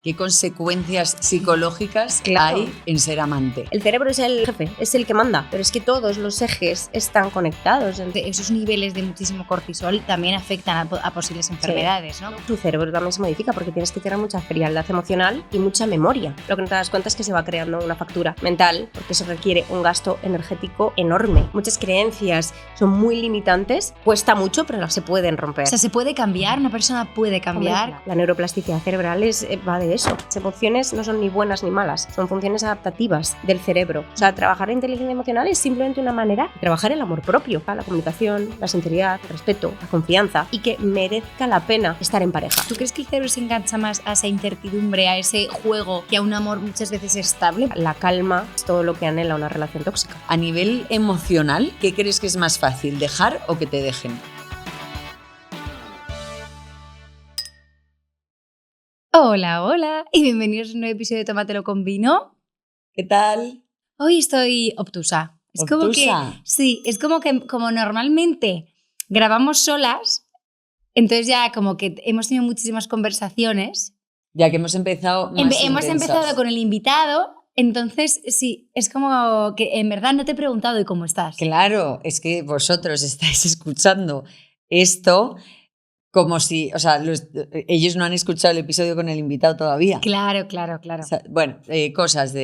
¿Qué consecuencias psicológicas hay en ser amante? El cerebro es el jefe, es el que manda, pero es que todos los ejes están conectados. Esos niveles de muchísimo cortisol también afectan a posibles enfermedades, ¿no? Tu cerebro también se modifica porque tienes que tener mucha frialdad emocional y mucha memoria. Lo que no te das cuenta es que se va creando una factura mental porque eso requiere un gasto energético enorme. Muchas creencias son muy limitantes, cuesta mucho, pero se pueden romper. O sea, se puede cambiar, una persona puede cambiar. La neuroplasticidad cerebral va de eso. Las emociones no son ni buenas ni malas, son funciones adaptativas del cerebro. O sea, trabajar la inteligencia emocional es simplemente una manera de trabajar el amor propio, la comunicación, la sinceridad, el respeto, la confianza y que merezca la pena estar en pareja. ¿Tú crees que el cerebro se engancha más a esa incertidumbre, a ese juego, que a un amor muchas veces estable? La calma es todo lo que anhela una relación tóxica. A nivel emocional, ¿qué crees que es más fácil, dejar o que te dejen? Hola, hola y bienvenidos a un nuevo episodio de Tómatelo con vino. ¿Qué tal? Hoy estoy obtusa. Es como que como normalmente grabamos solas, entonces ya como que hemos tenido muchísimas conversaciones. Ya que hemos empezado hemos empezado con el invitado, entonces sí, es como que en verdad no te he preguntado ¿y cómo estás? Claro, es que vosotros estáis escuchando esto como si, o sea, ellos no han escuchado el episodio con el invitado todavía. Claro. O sea, bueno, cosas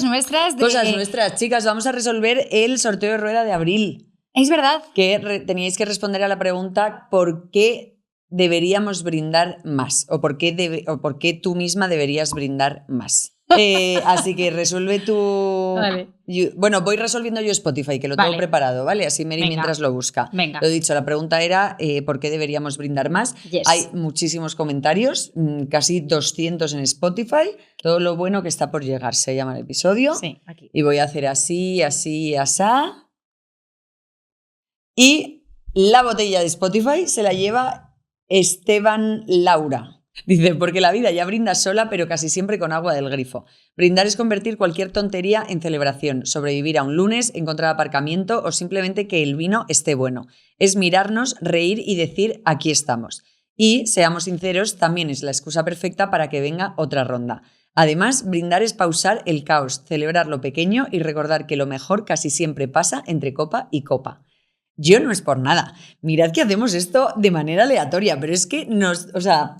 nuestras. Cosas nuestras. Chicas, vamos a resolver el sorteo de rueda de abril. Es verdad. Que teníais que responder a la pregunta ¿por qué deberíamos brindar más? O ¿por qué tú misma deberías brindar más? Así que resuelve tú. Vale. Bueno, voy resolviendo yo Spotify, que lo tengo preparado, ¿vale? Así Mary mientras lo busca. Venga. Lo he dicho, la pregunta era ¿por qué deberíamos brindar más? Yes. Hay muchísimos comentarios, casi 200 en Spotify. Todo lo bueno que está por llegar se llama el episodio. Sí, aquí. Y voy a hacer así, asá. Y la botella de Spotify se la lleva Esteban Laura. Dice, porque la vida ya brinda sola, pero casi siempre con agua del grifo. Brindar es convertir cualquier tontería en celebración, sobrevivir a un lunes, encontrar aparcamiento o simplemente que el vino esté bueno. Es mirarnos, reír y decir, aquí estamos. Y, seamos sinceros, también es la excusa perfecta para que venga otra ronda. Además, brindar es pausar el caos, celebrar lo pequeño y recordar que lo mejor casi siempre pasa entre copa y copa. Yo no es por nada. Mirad que hacemos esto de manera aleatoria, pero es que nos toca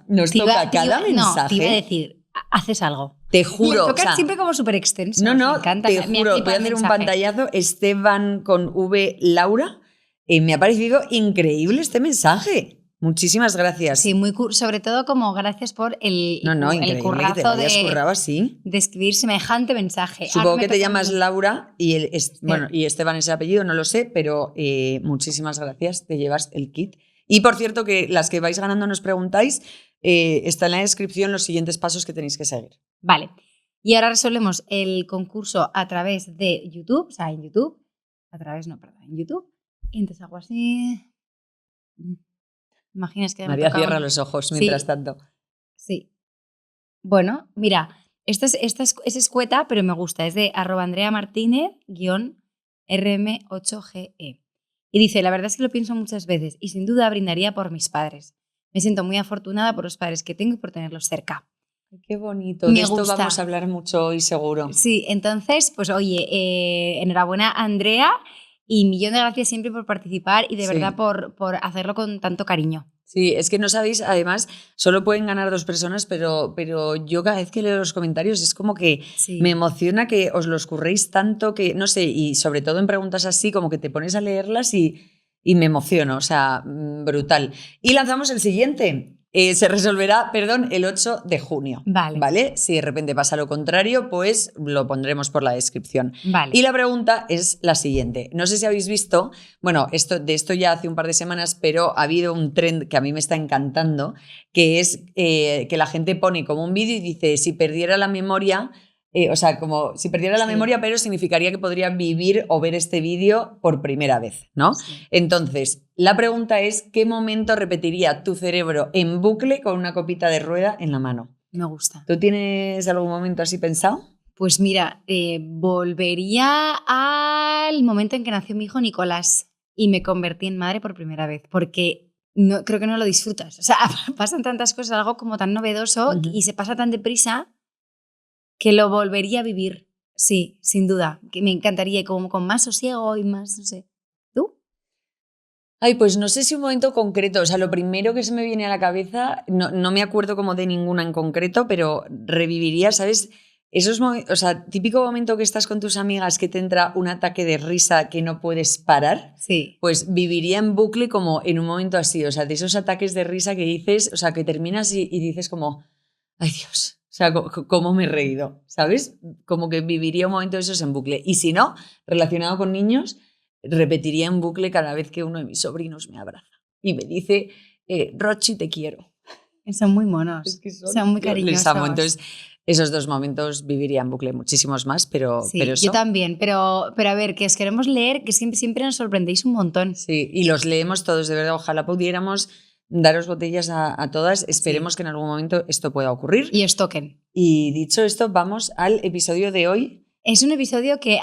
cada mensaje. No, te iba a decir, haces algo. Te juro. Me toca siempre como súper extenso. No, me encanta. te juro. Voy a hacer un pantallazo. Esteban con V Laura. Me ha parecido increíble este mensaje. Muchísimas gracias. Sí, sobre todo como gracias por el currazo que te hayas currado así. De escribir semejante mensaje. Supongo que te llamas Laura y y Esteban es el apellido, no lo sé, pero muchísimas gracias, te llevas el kit. Y por cierto, que las que vais ganando nos preguntáis, está en la descripción los siguientes pasos que tenéis que seguir. Vale, y ahora resolvemos el concurso a través de YouTube, o sea, en YouTube, en YouTube, y entonces hago así... Imaginas que María cierra los ojos mientras tanto. Sí. Bueno, mira, esta es escueta, pero me gusta. Es de @andreamartinez_rm8ge. Y dice, la verdad es que lo pienso muchas veces y sin duda brindaría por mis padres. Me siento muy afortunada por los padres que tengo y por tenerlos cerca. Qué bonito. De esto vamos a hablar mucho hoy seguro. Sí, entonces, pues oye, enhorabuena Andrea. Y millón de gracias siempre por participar y de verdad por hacerlo con tanto cariño. Sí, es que no sabéis, además, solo pueden ganar 2 personas, pero yo cada vez que leo los comentarios es como que me emociona que os los curréis tanto que, no sé, y sobre todo en preguntas así, como que te pones a leerlas y me emociono, o sea, brutal. Y lanzamos el siguiente. Se resolverá, el 8 de junio. Vale. Si de repente pasa lo contrario, pues lo pondremos por la descripción. Vale. Y la pregunta es la siguiente. No sé si habéis visto, bueno, de esto ya hace un par de semanas, pero ha habido un trend que a mí me está encantando, que es que la gente pone como un vídeo y dice, si perdiera la memoria... como si perdiera la memoria, pero significaría que podría vivir o ver este vídeo por primera vez, ¿no? Sí. Entonces, la pregunta es, ¿qué momento repetiría tu cerebro en bucle con una copita de rueda en la mano? Me gusta. ¿Tú tienes algún momento así pensado? Pues mira, volvería al momento en que nació mi hijo Nicolás y me convertí en madre por primera vez, porque no, creo que no lo disfrutas. O sea, pasan tantas cosas, algo como tan novedoso y se pasa tan deprisa que lo volvería a vivir. Sí, sin duda. Que me encantaría como con más sosiego y más, no sé. ¿Tú? Ay, pues no sé si un momento concreto. O sea, lo primero que se me viene a la cabeza, no me acuerdo como de ninguna en concreto, pero reviviría, ¿sabes? Esos momentos, o sea, típico momento que estás con tus amigas que te entra un ataque de risa que no puedes parar. Sí. Pues viviría en bucle como en un momento así. O sea, de esos ataques de risa que dices, o sea, que terminas y dices como, ay Dios. O sea, cómo me he reído, ¿sabes? Como que viviría un momento de esos en bucle. Y si no, relacionado con niños, repetiría en bucle cada vez que uno de mis sobrinos me abraza y me dice, Rochi, te quiero. Son muy monos, Es que son muy cariñosos. Les amo. Entonces, esos 2 momentos viviría en bucle, muchísimos más, pero eso. Yo también, pero a ver, que os queremos leer, que siempre nos sorprendéis un montón. Sí, y los leemos todos, de verdad. Ojalá pudiéramos daros botellas a todas. Esperemos que en algún momento esto pueda ocurrir. Y os toquen. Y dicho esto, vamos al episodio de hoy. Es un episodio que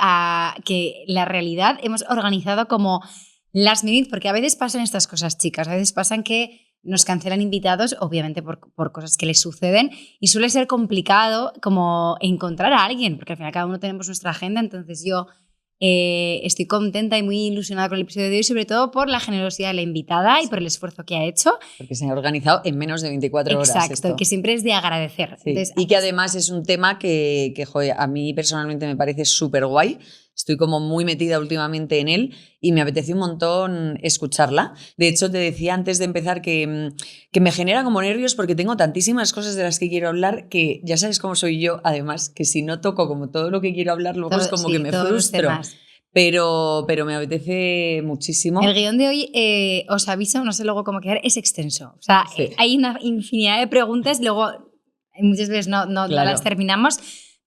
la realidad hemos organizado como last minute, porque a veces pasan estas cosas, chicas. A veces pasan que nos cancelan invitados, obviamente por cosas que les suceden, y suele ser complicado como encontrar a alguien, porque al final cada uno tenemos nuestra agenda. Entonces yo estoy contenta y muy ilusionada con el episodio de hoy, sobre todo por la generosidad de la invitada y por el esfuerzo que ha hecho. Porque se ha organizado en menos de 24 horas. Exacto, que siempre es de agradecer. Sí. Entonces, y que además es un tema que joder, a mí personalmente me parece súper guay. Estoy como muy metida últimamente en él y me apetece un montón escucharla. De hecho, te decía antes de empezar que me genera como nervios porque tengo tantísimas cosas de las que quiero hablar que ya sabes cómo soy yo, además, que si no toco como todo lo que quiero hablar, luego es como que me frustro. Pero me apetece muchísimo. El guión de hoy, os aviso, no sé luego cómo quedar, es extenso. O sea, hay una infinidad de preguntas, luego muchas veces no las terminamos.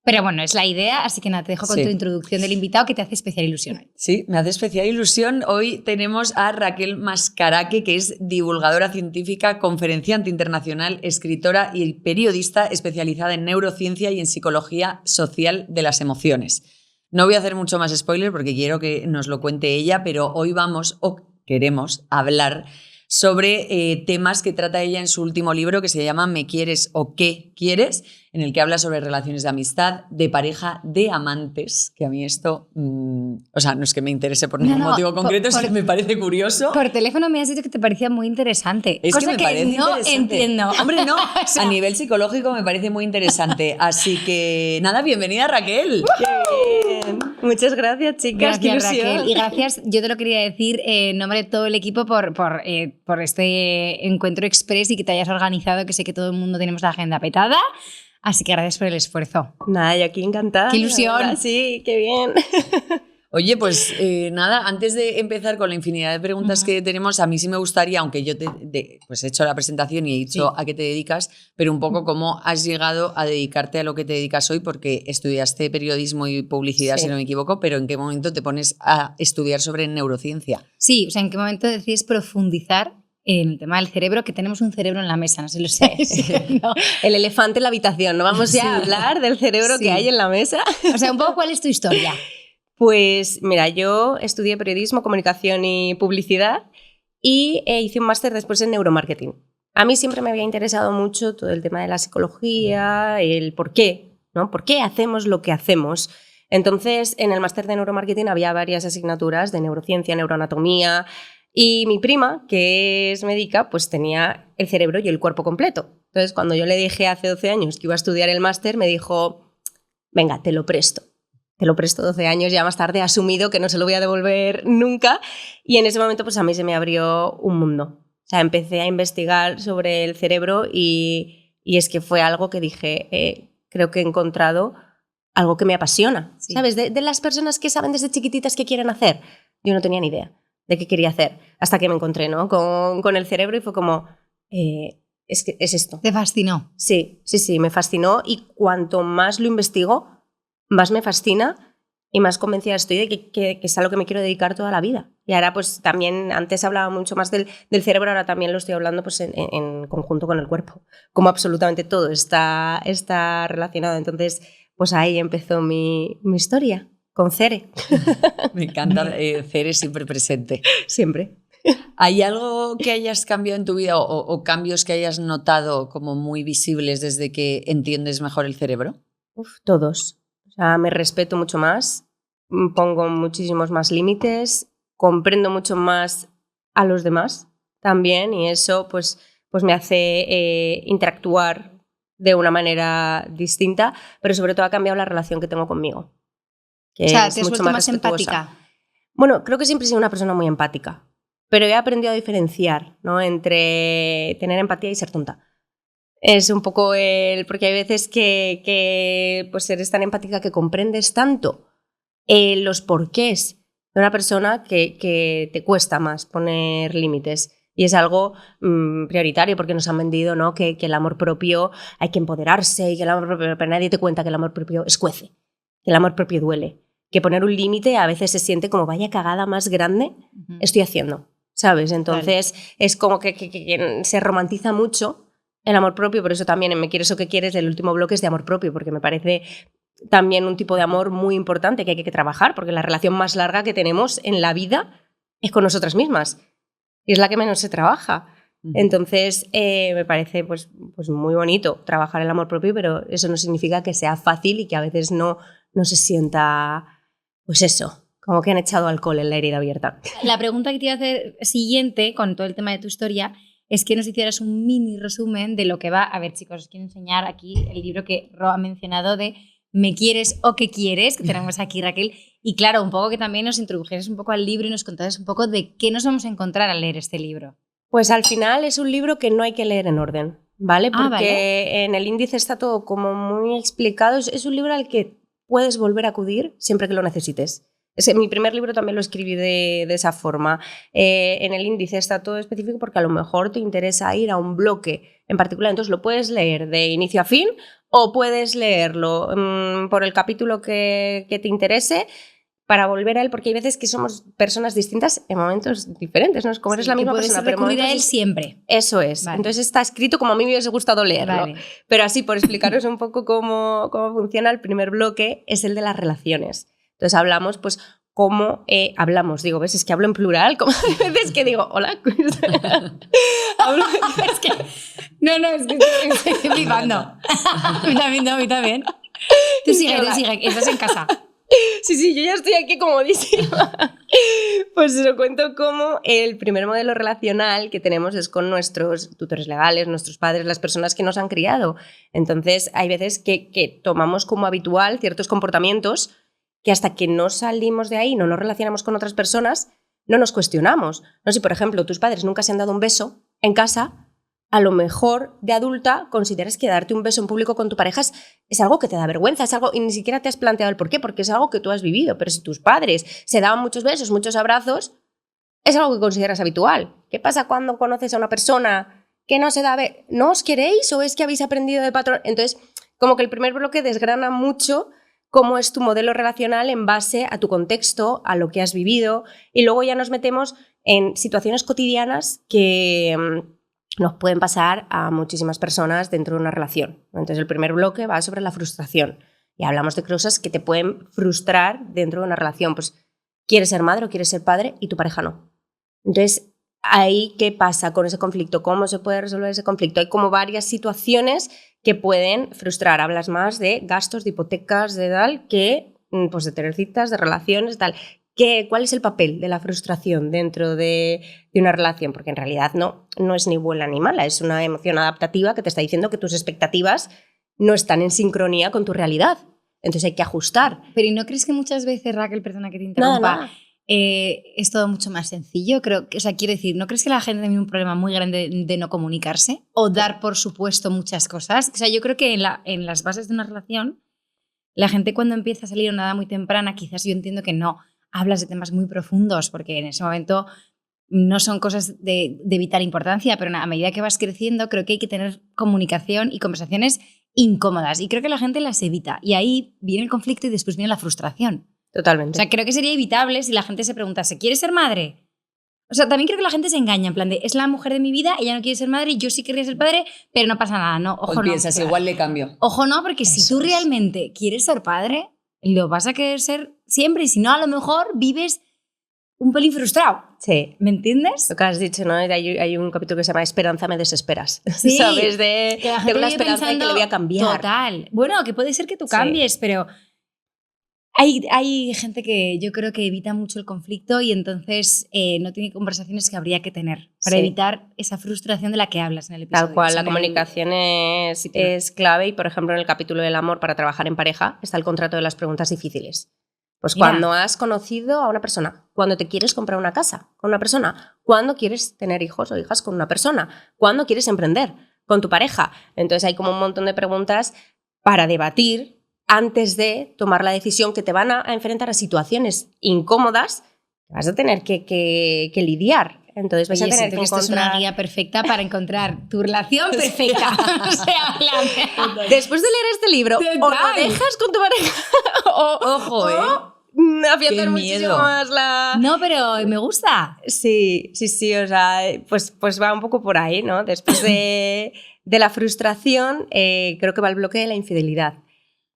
Pero bueno, es la idea, así que nada, te dejo con tu introducción del invitado que te hace especial ilusión. Sí, me hace especial ilusión. Hoy tenemos a Raquel Mascaraque, que es divulgadora científica, conferenciante internacional, escritora y periodista especializada en neurociencia y en psicología social de las emociones. No voy a hacer mucho más spoiler porque quiero que nos lo cuente ella, pero hoy queremos hablar sobre temas que trata ella en su último libro que se llama ¿Me quieres o qué quieres?, en el que habla sobre relaciones de amistad, de pareja, de amantes, que a mí esto, o sea, no es que me interese por ningún motivo concreto, es que me parece curioso. Por teléfono me has dicho que te parecía muy interesante. Es cosa que me parece no interesante. Entiendo. Hombre, no, a nivel psicológico me parece muy interesante. Así que, nada, bienvenida Raquel. ¡Qué bien! Muchas gracias, chicas. Gracias, Raquel. Y gracias, yo te lo quería decir en nombre de todo el equipo por este encuentro express y que te hayas organizado, que sé que todo el mundo tenemos la agenda petada. Así que gracias por el esfuerzo. Nada, yo aquí encantada. ¡Qué ilusión! Sí, qué bien. Oye, pues nada, antes de empezar con la infinidad de preguntas que tenemos, a mí sí me gustaría, aunque yo pues he hecho la presentación y he dicho a qué te dedicas, pero un poco cómo has llegado a dedicarte a lo que te dedicas hoy, porque estudiaste periodismo y publicidad, si no me equivoco, pero ¿en qué momento te pones a estudiar sobre neurociencia? Sí, o sea, ¿en qué momento decides profundizar en el tema del cerebro? Que tenemos un cerebro en la mesa, no sé si lo sé. No, el elefante en la habitación, no vamos ya a hablar del cerebro que hay en la mesa. O sea, un poco, ¿cuál es tu historia? Pues mira, yo estudié periodismo, comunicación y publicidad y hice un máster después en neuromarketing. A mí siempre me había interesado mucho todo el tema de la psicología, el por qué, ¿no? ¿Por qué hacemos lo que hacemos? Entonces, en el máster de neuromarketing había varias asignaturas de neurociencia, neuroanatomía. Y mi prima, que es médica, pues tenía el cerebro y el cuerpo completo. Entonces, cuando yo le dije hace 12 años que iba a estudiar el máster, me dijo, venga, te lo presto. Te lo presto 12 años, ya más tarde he asumido que no se lo voy a devolver nunca. Y en ese momento, pues a mí se me abrió un mundo. O sea, empecé a investigar sobre el cerebro y es que fue algo que dije, creo que he encontrado algo que me apasiona. Sí. ¿Sabes? De las personas que saben desde chiquititas qué quieren hacer. Yo no tenía ni idea de qué quería hacer, hasta que me encontré, ¿no? con el cerebro y fue como, es esto. ¿Te fascinó? Sí, me fascinó y cuanto más lo investigo, más me fascina y más convencida estoy de que es a lo que me quiero dedicar toda la vida. Y ahora pues también, antes hablaba mucho más del cerebro, ahora también lo estoy hablando pues en conjunto con el cuerpo, como absolutamente todo está relacionado. Entonces, pues ahí empezó mi historia. Con Cere. Me encanta Cere siempre presente. Siempre. ¿Hay algo que hayas cambiado en tu vida o cambios que hayas notado como muy visibles desde que entiendes mejor el cerebro? Todos. O sea, me respeto mucho más, pongo muchísimos más límites, comprendo mucho más a los demás también, y eso pues me hace interactuar de una manera distinta, pero sobre todo ha cambiado la relación que tengo conmigo. O sea, te has vuelto más empática. Bueno, creo que siempre he sido una persona muy empática, pero he aprendido a diferenciar, ¿no?, entre tener empatía y ser tonta. Es un poco porque hay veces que pues eres tan empática que comprendes tanto los porqués de una persona que te cuesta más poner límites. Y es algo prioritario porque nos han vendido, ¿no?, que el amor propio hay que empoderarse y que el amor propio, pero nadie te cuenta que el amor propio escuece, que el amor propio duele, que poner un límite a veces se siente como vaya cagada más grande estoy haciendo, ¿sabes? Entonces es como que se romantiza mucho el amor propio, por eso también en Me quieres o qué quieres, el último bloque es de amor propio, porque me parece también un tipo de amor muy importante que hay que trabajar, porque la relación más larga que tenemos en la vida es con nosotras mismas y es la que menos se trabaja. Entonces me parece pues muy bonito trabajar el amor propio, pero eso no significa que sea fácil y que a veces no se sienta, pues eso, como que han echado alcohol en la herida abierta. La pregunta que te iba a hacer siguiente, con todo el tema de tu historia, es que nos hicieras un mini resumen de lo que va. A ver, chicos, os quiero enseñar aquí el libro que Ro ha mencionado de Me quieres o qué quieres, que tenemos aquí, Raquel. Y claro, un poco que también nos introdujeras un poco al libro y nos contaras un poco de qué nos vamos a encontrar al leer este libro. Pues al final es un libro que no hay que leer en orden, ¿vale? Porque ¿vale? En el índice está todo como muy explicado. Es un libro al que puedes volver a acudir siempre que lo necesites. Mi primer libro también lo escribí de esa forma. En el índice está todo específico porque a lo mejor te interesa ir a un bloque en particular. Entonces lo puedes leer de inicio a fin o puedes leerlo por el capítulo que te interese para volver a él, porque hay veces que somos personas distintas en momentos diferentes, ¿no? Es como eres la misma persona, pero recurrir a él siempre. Eso es. Vale. Entonces está escrito como a mí me hubiese gustado leerlo. Vale. Pero así, por explicaros un poco cómo funciona, el primer bloque es el de las relaciones. Entonces hablamos, pues, cómo hablamos. Digo, ¿ves? Es que hablo en plural. Como hay veces que digo, hola. Hablo, es que... No, es que estoy flipando. A mí también. Tú sigue, estás en casa. Sí, yo ya estoy aquí comodísima. Pues os lo cuento como el primer modelo relacional que tenemos es con nuestros tutores legales, nuestros padres, las personas que nos han criado. Entonces hay veces que tomamos como habitual ciertos comportamientos que hasta que no salimos de ahí, no nos relacionamos con otras personas, no nos cuestionamos. No sé, si por ejemplo tus padres nunca se han dado un beso en casa, a lo mejor de adulta consideras que darte un beso en público con tu pareja es algo que te da vergüenza, es algo y ni siquiera te has planteado el por qué, porque es algo que tú has vivido. Pero si tus padres se daban muchos besos, muchos abrazos, es algo que consideras habitual. ¿Qué pasa cuando conoces a una persona que no se da besos? ¿No os queréis o es que habéis aprendido de patrón? Entonces, como que el primer bloque desgrana mucho cómo es tu modelo relacional en base a tu contexto, a lo que has vivido, y luego ya nos metemos en situaciones cotidianas que nos pueden pasar a muchísimas personas dentro de una relación. Entonces el primer bloque va sobre la frustración y hablamos de cosas que te pueden frustrar dentro de una relación. Pues quieres ser madre o quieres ser padre y tu pareja no. Entonces ahí, ¿qué pasa con ese conflicto? ¿Cómo se puede resolver ese conflicto? Hay como varias situaciones que pueden frustrar. Hablas más de gastos, de hipotecas, de tal, que pues de tener citas, de relaciones, tal. ¿Cuál es el papel de la frustración dentro de una relación? Porque en realidad no es ni buena ni mala, es una emoción adaptativa que te está diciendo que tus expectativas no están en sincronía con tu realidad. Entonces hay que ajustar. Pero ¿y no crees que muchas veces, Raquel, perdona que te interrumpa, nada. Es todo mucho más sencillo? Creo que, o sea, quiero decir, ¿no crees que la gente tiene un problema muy grande de no comunicarse o dar por supuesto muchas cosas? O sea, yo creo que en las bases de una relación, la gente cuando empieza a salir a una edad muy temprana, quizás yo entiendo que no hablas de temas muy profundos porque en ese momento no son cosas de vital importancia, pero a medida que vas creciendo creo que hay que tener comunicación y conversaciones incómodas y creo que la gente las evita y ahí viene el conflicto y después viene la frustración. Totalmente. O sea, creo que sería evitable si la gente se preguntase, ¿quieres ser madre? O sea, también creo que la gente se engaña, en plan de, es la mujer de mi vida, ella no quiere ser madre, yo sí querría ser padre, pero no pasa nada, ¿no? Ojo, o piensas, no. Igual le cambio. Ojo, no, porque si tú realmente quieres ser padre, lo vas a querer ser siempre y si no, a lo mejor vives un pelín frustrado. Sí. ¿Me entiendes? Lo que has dicho, ¿no? Hay un capítulo que se llama Esperanza me desesperas. Sí. ¿Sabes? Que la gente Tengo la vive esperanza de que le voy a cambiar. Total. Bueno, que puede ser que tú Sí. cambies, pero hay gente que yo creo que evita mucho el conflicto y entonces no tiene conversaciones que habría que tener para Sí. evitar esa frustración de la que hablas en el episodio. Tal cual, la en el comunicación es capítulo. clave y, por ejemplo, en el capítulo del amor para trabajar en pareja está el contrato de las preguntas difíciles. Pues Mira. cuando has conocido a una persona, cuando te quieres comprar una casa con una persona, cuando quieres tener hijos o hijas con una persona, cuando quieres emprender con tu pareja. Entonces hay como un montón de preguntas para debatir antes de tomar la decisión que te van a enfrentar a situaciones incómodas que vas a tener que lidiar. Entonces vas Oye, a tener siento que que esto es una encontrar... guía perfecta para encontrar tu relación perfecta. O sea, Después de leer este libro, o lo Total. dejas con tu pareja Ojo, o afianzar Qué muchísimo miedo. más la... No, pero me gusta. Sí, o sea, pues va un poco por ahí, ¿no? Después de la frustración, creo que va el bloque de la infidelidad,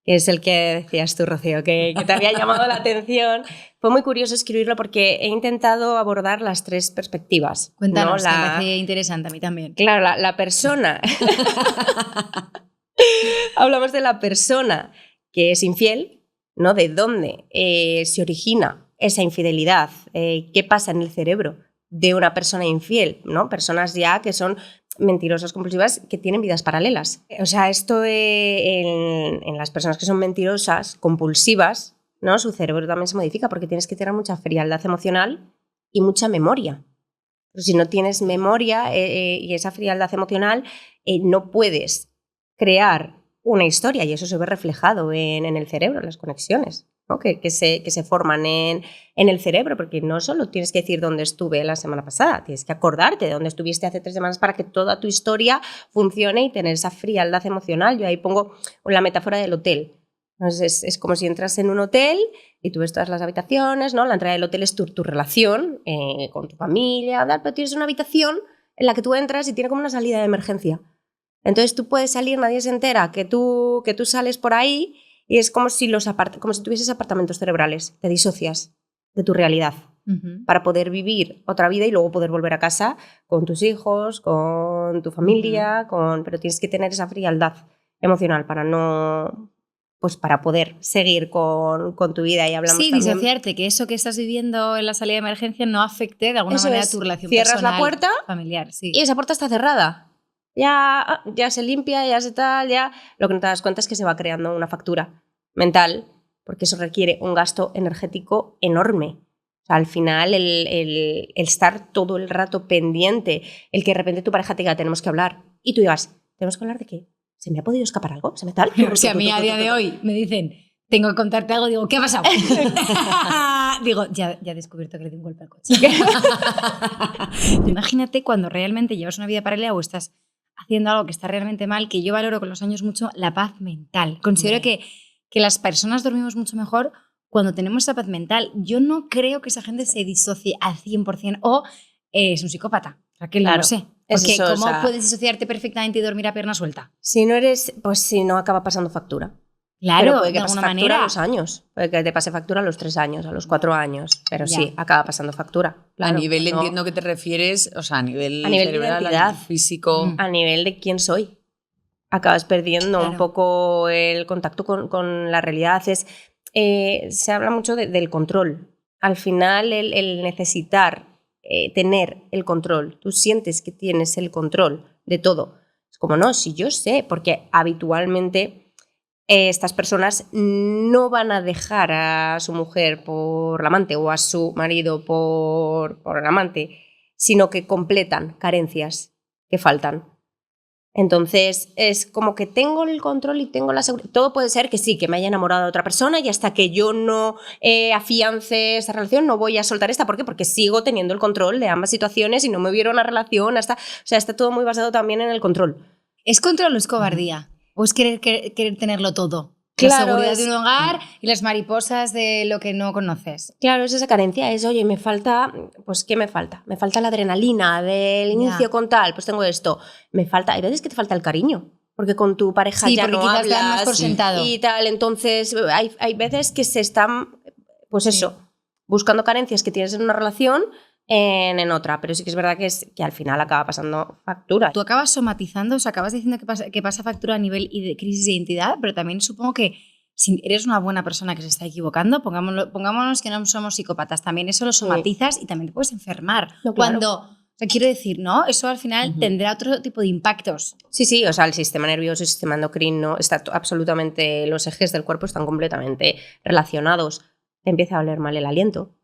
que es el que decías tú, Rocío, que te había llamado la atención. Fue muy curioso escribirlo porque he intentado abordar las tres perspectivas. Cuéntanos, ¿no? que me parece interesante a mí también. Claro, la persona. Hablamos de la persona que es infiel, ¿no? De dónde se origina esa infidelidad, qué pasa en el cerebro de una persona infiel, ¿no? Personas ya que son mentirosas compulsivas que tienen vidas paralelas. O sea, esto en las personas que son mentirosas compulsivas, ¿no? Su cerebro también se modifica porque tienes que tener mucha frialdad emocional y mucha memoria. Pero si no tienes memoria y esa frialdad emocional, no puedes crear una historia y eso se ve reflejado en el cerebro, en las conexiones, ¿no? que se forman en el cerebro, porque no solo tienes que decir dónde estuve la semana pasada, tienes que acordarte de dónde estuviste hace 3 semanas para que toda tu historia funcione y tener esa frialdad emocional. Yo ahí pongo la metáfora del hotel. Entonces es como si entras en un hotel y tú ves todas las habitaciones, ¿no? La entrada del hotel es tu relación con tu familia, pero tienes una habitación en la que tú entras y tiene como una salida de emergencia. Entonces tú puedes salir, nadie se entera que tú sales por ahí y es como si tuvieses apartamentos cerebrales, te disocias de tu realidad para poder vivir otra vida y luego poder volver a casa con tus hijos, con tu familia, pero tienes que tener esa frialdad emocional para poder seguir con tu vida. Y hablamos también... disociarte, que eso que estás viviendo en la salida de emergencia no afecte de alguna manera tu relación Cierras personal, la puerta familiar. Sí. Y esa puerta está cerrada. Ya se limpia, ya se tal, ya... Lo que no te das cuenta es que se va creando una factura mental, porque eso requiere un gasto energético enorme. O sea, al final, el estar todo el rato pendiente, el que de repente tu pareja te diga, tenemos que hablar, y tú digas, ¿tenemos que hablar de qué? ¿Se me ha podido escapar algo? ¿Se me tal? O sea, a mí a día de hoy me dicen, tengo que contarte algo, digo, ¿qué ha pasado? Digo, ya he descubierto que le di un golpe al coche. Imagínate cuando realmente llevas una vida paralela o estás haciendo algo que está realmente mal, que yo valoro con los años mucho la paz mental. Considero que las personas dormimos mucho mejor cuando tenemos esa paz mental. Yo no creo que esa gente se disocie al 100% o es un psicópata. Raquel, Claro, no lo sé. Porque eso, ¿cómo puedes disociarte perfectamente y dormir a pierna suelta? Si no eres, pues si no acaba pasando factura. Claro, pero puede que de pase alguna factura manera. a los años. Puede que te pase factura a los 3 años, a los 4 años. Pero Ya. sí, acaba pasando factura. Claro, a nivel, no, entiendo que te refieres, o sea, a nivel de cerebral, identidad. a nivel físico. A nivel de quién soy. Acabas perdiendo Claro. un poco el contacto con la realidad. Se habla mucho del control. Al final, el necesitar tener el control. Tú sientes que tienes el control de todo. Es como, no, si yo sé, porque habitualmente estas personas no van a dejar a su mujer por el amante o a su marido por el amante, sino que completan carencias que faltan. Entonces es como que tengo el control y tengo la seguridad. Todo puede ser que sí, que me haya enamorado de otra persona y hasta que yo no afiance esa relación no voy a soltar esta. ¿Por qué? Porque sigo teniendo el control de ambas situaciones y no me hubiera una relación hasta... O sea, está todo muy basado también en el control. ¿Es control o es cobardía? ¿O es querer tenerlo todo? Claro, la seguridad es- de un hogar y las mariposas de lo que no conoces. Claro, es esa carencia, es, oye, me falta, pues ¿qué me falta? Me falta la adrenalina del inicio con tal, pues tengo esto. Me falta, hay veces que te falta el cariño, porque con tu pareja Sí, ya porque no quizás te dan más hablas por sentado. y tal, entonces hay veces que se están, pues eso, buscando carencias que tienes en una relación en otra, pero sí que es verdad que al final acaba pasando factura. Tú acabas somatizando, o sea, acabas diciendo que pasa factura a nivel de crisis de identidad, pero también supongo que si eres una buena persona que se está equivocando, pongámonos que no somos psicópatas, también eso lo somatizas y también te puedes enfermar. No, claro. Cuando, o sea, quiero decir, ¿no? Eso al final tendrá otro tipo de impactos. Sí, o sea, el sistema nervioso y el sistema endocrino está absolutamente, los ejes del cuerpo están completamente relacionados. Te empieza a oler mal el aliento,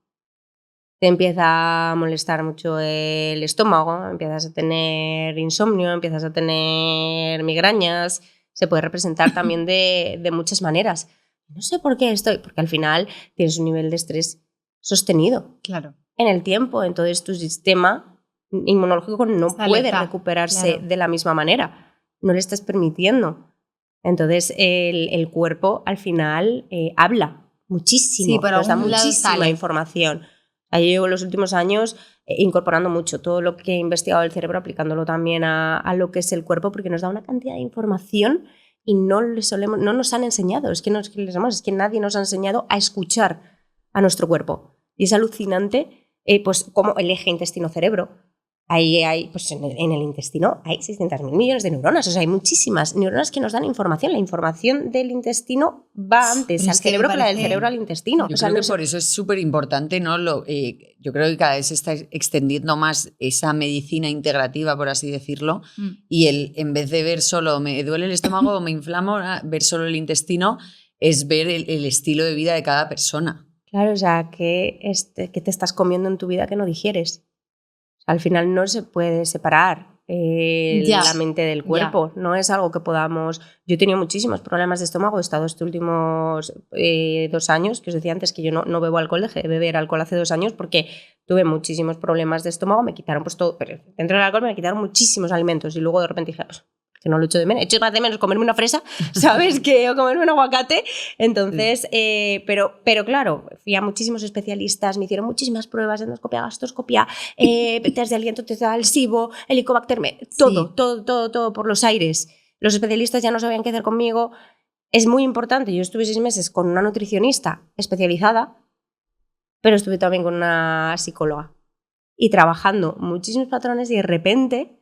te empieza a molestar mucho el estómago, empiezas a tener insomnio, empiezas a tener migrañas. Se puede representar también de muchas maneras. No sé por qué porque al final tienes un nivel de estrés sostenido Claro. en el tiempo, entonces tu sistema inmunológico no puede recuperarse de la misma manera, no le estás permitiendo. Entonces el cuerpo al final habla muchísimo, nos da muchísima información. Yo llevo los últimos años incorporando mucho todo lo que he investigado del cerebro, aplicándolo también a lo que es el cuerpo, porque nos da una cantidad de información y no nos han enseñado, es que nadie nos ha enseñado a escuchar a nuestro cuerpo. Y es alucinante pues como el eje intestino-cerebro. Ahí hay, pues en el intestino hay 600.000 millones de neuronas, o sea, hay muchísimas neuronas que nos dan información. La información del intestino va antes al cerebro que la del cerebro al intestino. Yo creo que por eso es súper importante, ¿no? Yo creo que cada vez se está extendiendo más esa medicina integrativa, por así decirlo, y en vez de ver solo me duele el estómago o me inflamo, ver solo el intestino, es ver el estilo de vida de cada persona. Claro, o sea, que te estás comiendo en tu vida que no digieres. Al final no se puede separar la mente del cuerpo, no es algo que podamos... Yo he tenido muchísimos problemas de estómago, he estado estos últimos 2 años, que os decía antes que yo no bebo alcohol, dejé de beber alcohol hace 2 años porque tuve muchísimos problemas de estómago, me quitaron pues todo, pero dentro del alcohol me quitaron muchísimos alimentos y luego de repente dije, que no lo echo de menos. Echo más de menos comerme una fresa, ¿sabes? O comerme un aguacate. Entonces, pero claro, fui a muchísimos especialistas, me hicieron muchísimas pruebas, endoscopia, gastroscopia, test de aliento, test del SIBO, helicobacter, todo por los aires. Los especialistas ya no sabían qué hacer conmigo. Es muy importante. Yo estuve 6 meses con una nutricionista especializada, pero estuve también con una psicóloga y trabajando muchísimos patrones y de repente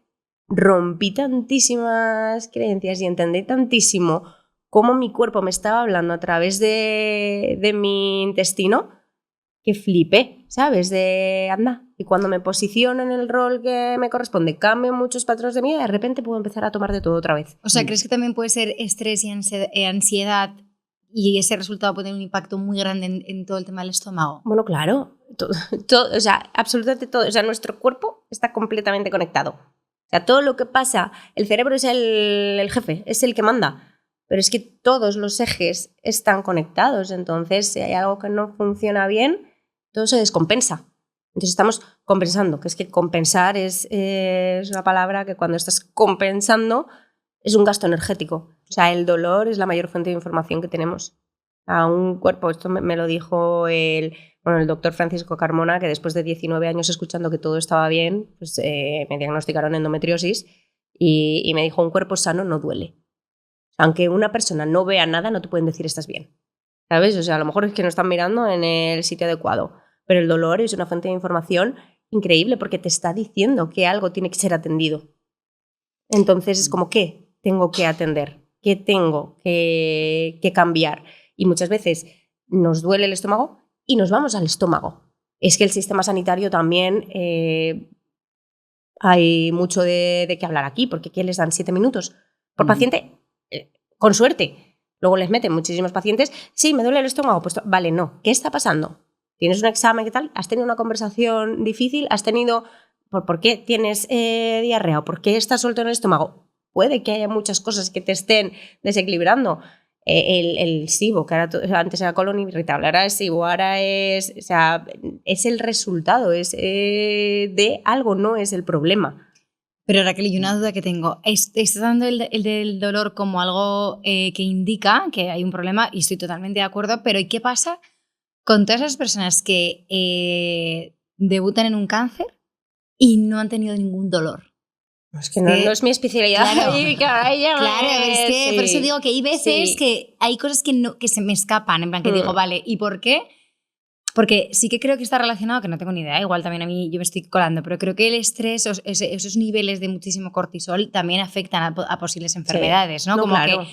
rompí tantísimas creencias y entendí tantísimo cómo mi cuerpo me estaba hablando a través de mi intestino que flipé, ¿sabes? Anda. Y cuando me posiciono en el rol que me corresponde, cambio muchos patrones de vida, de repente puedo empezar a tomar de todo otra vez. O sea, ¿crees que también puede ser estrés y ansiedad y ese resultado puede tener un impacto muy grande en todo el tema del estómago? Bueno, claro. Todo, o sea, absolutamente todo. O sea, nuestro cuerpo está completamente conectado. O sea, todo lo que pasa, el cerebro es el jefe, es el que manda, pero es que todos los ejes están conectados, entonces si hay algo que no funciona bien, todo se descompensa. Entonces estamos compensando, que es que compensar es una palabra que cuando estás compensando es un gasto energético. O sea, el dolor es la mayor fuente de información que tenemos. A un cuerpo, esto me lo dijo el doctor Francisco Carmona, que después de 19 años escuchando que todo estaba bien, pues me diagnosticaron endometriosis y me dijo, un cuerpo sano no duele. Aunque una persona no vea nada, no te pueden decir estás bien. ¿Sabes? O sea, a lo mejor es que no están mirando en el sitio adecuado, pero el dolor es una fuente de información increíble porque te está diciendo que algo tiene que ser atendido. Entonces es como, ¿qué tengo que atender? ¿Qué tengo que cambiar? Y muchas veces nos duele el estómago y nos vamos al estómago. Es que el sistema sanitario también hay mucho de qué hablar aquí, porque ¿qué les dan? 7 minutos por paciente, con suerte. Luego les meten muchísimos pacientes. Sí, me duele el estómago. Pues vale, no. ¿Qué está pasando? ¿Tienes un examen? ¿Qué tal? ¿Has tenido una conversación difícil? ¿Has tenido... ¿Por qué tienes diarrea? ¿O por qué estás suelto en el estómago? Puede que haya muchas cosas que te estén desequilibrando. El SIBO, que antes era colon irritable, ahora es SIBO, ahora es... O sea, es el resultado, es de algo, no es el problema. Pero Raquel, y una duda que tengo, estás dando el del dolor como algo que indica que hay un problema y estoy totalmente de acuerdo, pero ¿y qué pasa con todas esas personas que debutan en un cáncer y no han tenido ningún dolor? Es que no es mi especialidad. Claro, es que sí. Por eso digo que hay veces que hay cosas que se me escapan, en plan que digo, vale, ¿y por qué? Porque sí que creo que está relacionado, que no tengo ni idea, igual también a mí yo me estoy colando, pero creo que el estrés, esos niveles de muchísimo cortisol también afectan a posibles enfermedades, ¿no? No, Como claro.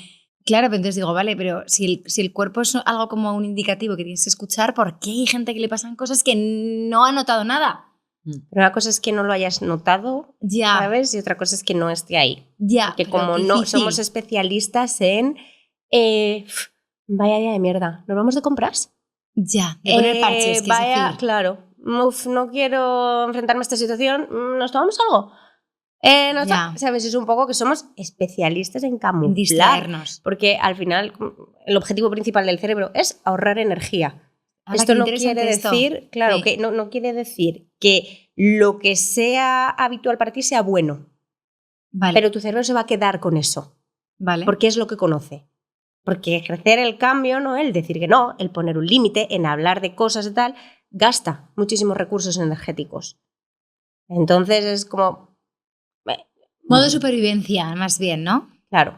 claro, pero entonces digo, vale, pero si el cuerpo es algo como un indicativo que tienes que escuchar, ¿por qué hay gente que le pasan cosas que no ha notado nada? Pero una cosa es que no lo hayas notado, Ya, ¿sabes? Y otra cosa es que no esté ahí. ya. Porque pero como no somos especialistas en vaya día de mierda, ¿nos vamos de compras? Ya, de poner parches, que vaya, es decir. claro, no quiero enfrentarme a esta situación, ¿nos tomamos algo? Ya. ¿Sabes? Es un poco que somos especialistas en En camuflar. distraernos. Porque al final el objetivo principal del cerebro es ahorrar energía. Hala, Esto qué no interesante quiere esto. decir, claro, Sí. que no quiere decir que lo que sea habitual para ti sea bueno. Vale, Pero tu cerebro se va a quedar con eso. vale. Porque es lo que conoce. Porque ejercer el cambio, ¿no? El decir que no, el poner un límite, en hablar de cosas y tal, gasta muchísimos recursos energéticos. Entonces es como... Modo supervivencia, más bien, ¿no? Claro,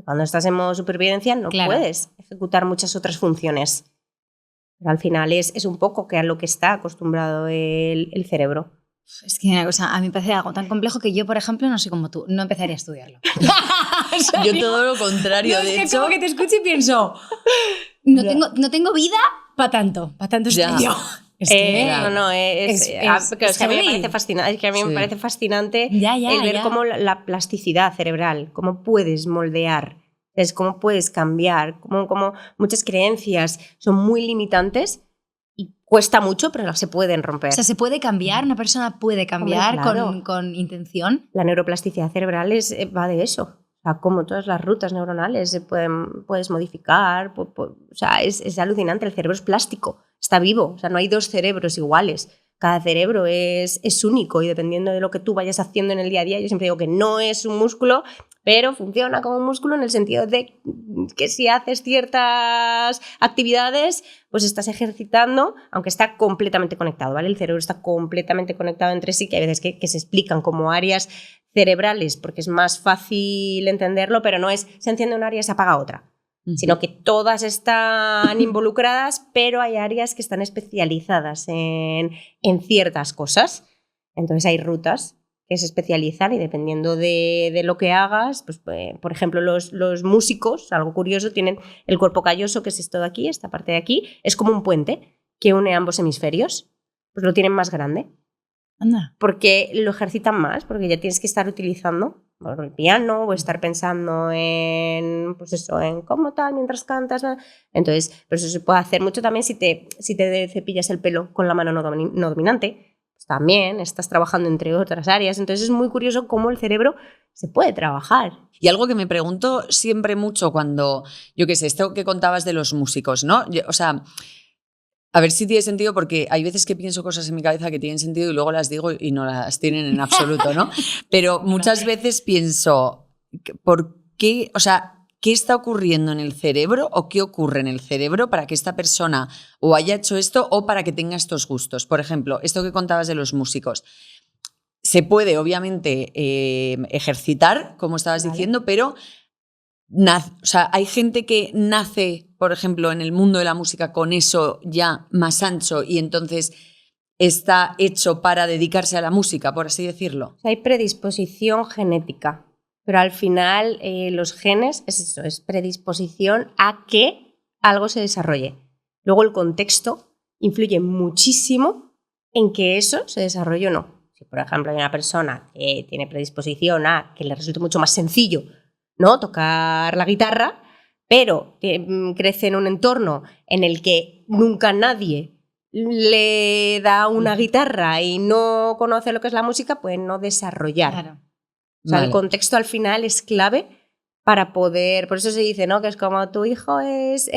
cuando estás en modo supervivencia no Claro. puedes ejecutar muchas otras funciones. Pero al final es un poco que a lo que está acostumbrado el cerebro. Es que una cosa, a mí me parece algo tan complejo que yo, por ejemplo, no soy como tú, no empezaría a estudiarlo. Yo todo lo contrario, No, es de que hecho. como que te escucho y pienso, Ya. no tengo vida para tanto Ya. estudio. Es que, Ya. Es que a mí me heavy. parece fascinante. Es que a mí me Sí. parece fascinante Ya, el ver ya. cómo la plasticidad cerebral, cómo puedes moldear, es cómo puedes cambiar, cómo muchas creencias son muy limitantes y cuesta mucho, pero se pueden romper. O sea, se puede cambiar, una persona puede cambiar Hombre, claro. con intención. La neuroplasticidad cerebral va de eso. O sea, como todas las rutas neuronales se puedes modificar. O sea, es alucinante. El cerebro es plástico, está vivo. O sea, no hay dos cerebros iguales. Cada cerebro es único y dependiendo de lo que tú vayas haciendo en el día a día, yo siempre digo que no es un músculo, pero funciona como un músculo en el sentido de que si haces ciertas actividades, pues estás ejercitando, aunque está completamente conectado, ¿vale? El cerebro está completamente conectado entre sí, que hay veces que se explican como áreas cerebrales porque es más fácil entenderlo, pero no es se enciende una área y se apaga otra. Sino que todas están involucradas, pero hay áreas que están especializadas en ciertas cosas. Entonces hay rutas que se especializan y dependiendo de lo que hagas, pues, por ejemplo, los músicos, algo curioso, tienen el cuerpo calloso, que es esto de aquí, esta parte de aquí, es como un puente que une ambos hemisferios, pues lo tienen más grande. Anda. Porque lo ejercitan más, porque ya tienes que estar utilizando el piano o estar pensando en, pues eso, en cómo tal mientras cantas. Entonces, pero eso se puede hacer mucho también si te cepillas el pelo con la mano no dominante. Pues también estás trabajando entre otras áreas. Entonces es muy curioso cómo el cerebro se puede trabajar. Y algo que me pregunto siempre mucho cuando, yo qué sé, esto que contabas de los músicos, ¿no? O sea, a ver si tiene sentido porque hay veces que pienso cosas en mi cabeza que tienen sentido y luego las digo y no las tienen en absoluto, ¿no? Pero muchas veces pienso, ¿por qué? O sea, ¿qué está ocurriendo en el cerebro o qué ocurre en el cerebro para que esta persona o haya hecho esto o para que tenga estos gustos? Por ejemplo, esto que contabas de los músicos. Se puede, obviamente, ejercitar, como estabas diciendo, pero o sea, hay gente que nace, por ejemplo, en el mundo de la música con eso ya más ancho y entonces está hecho para dedicarse a la música, por así decirlo. O sea, hay predisposición genética, pero al final los genes es eso, es predisposición a que algo se desarrolle. Luego el contexto influye muchísimo en que eso se desarrolle o no. Si, por ejemplo, hay una persona que tiene predisposición a que le resulte mucho más sencillo, ¿no?, tocar la guitarra, pero crece en un entorno en el que nunca nadie le da una guitarra y no conoce lo que es la música, puede no desarrollar. Claro. O sea, Vale. el contexto al final es clave para poder... Por eso se dice, ¿no?, que es como tu hijo es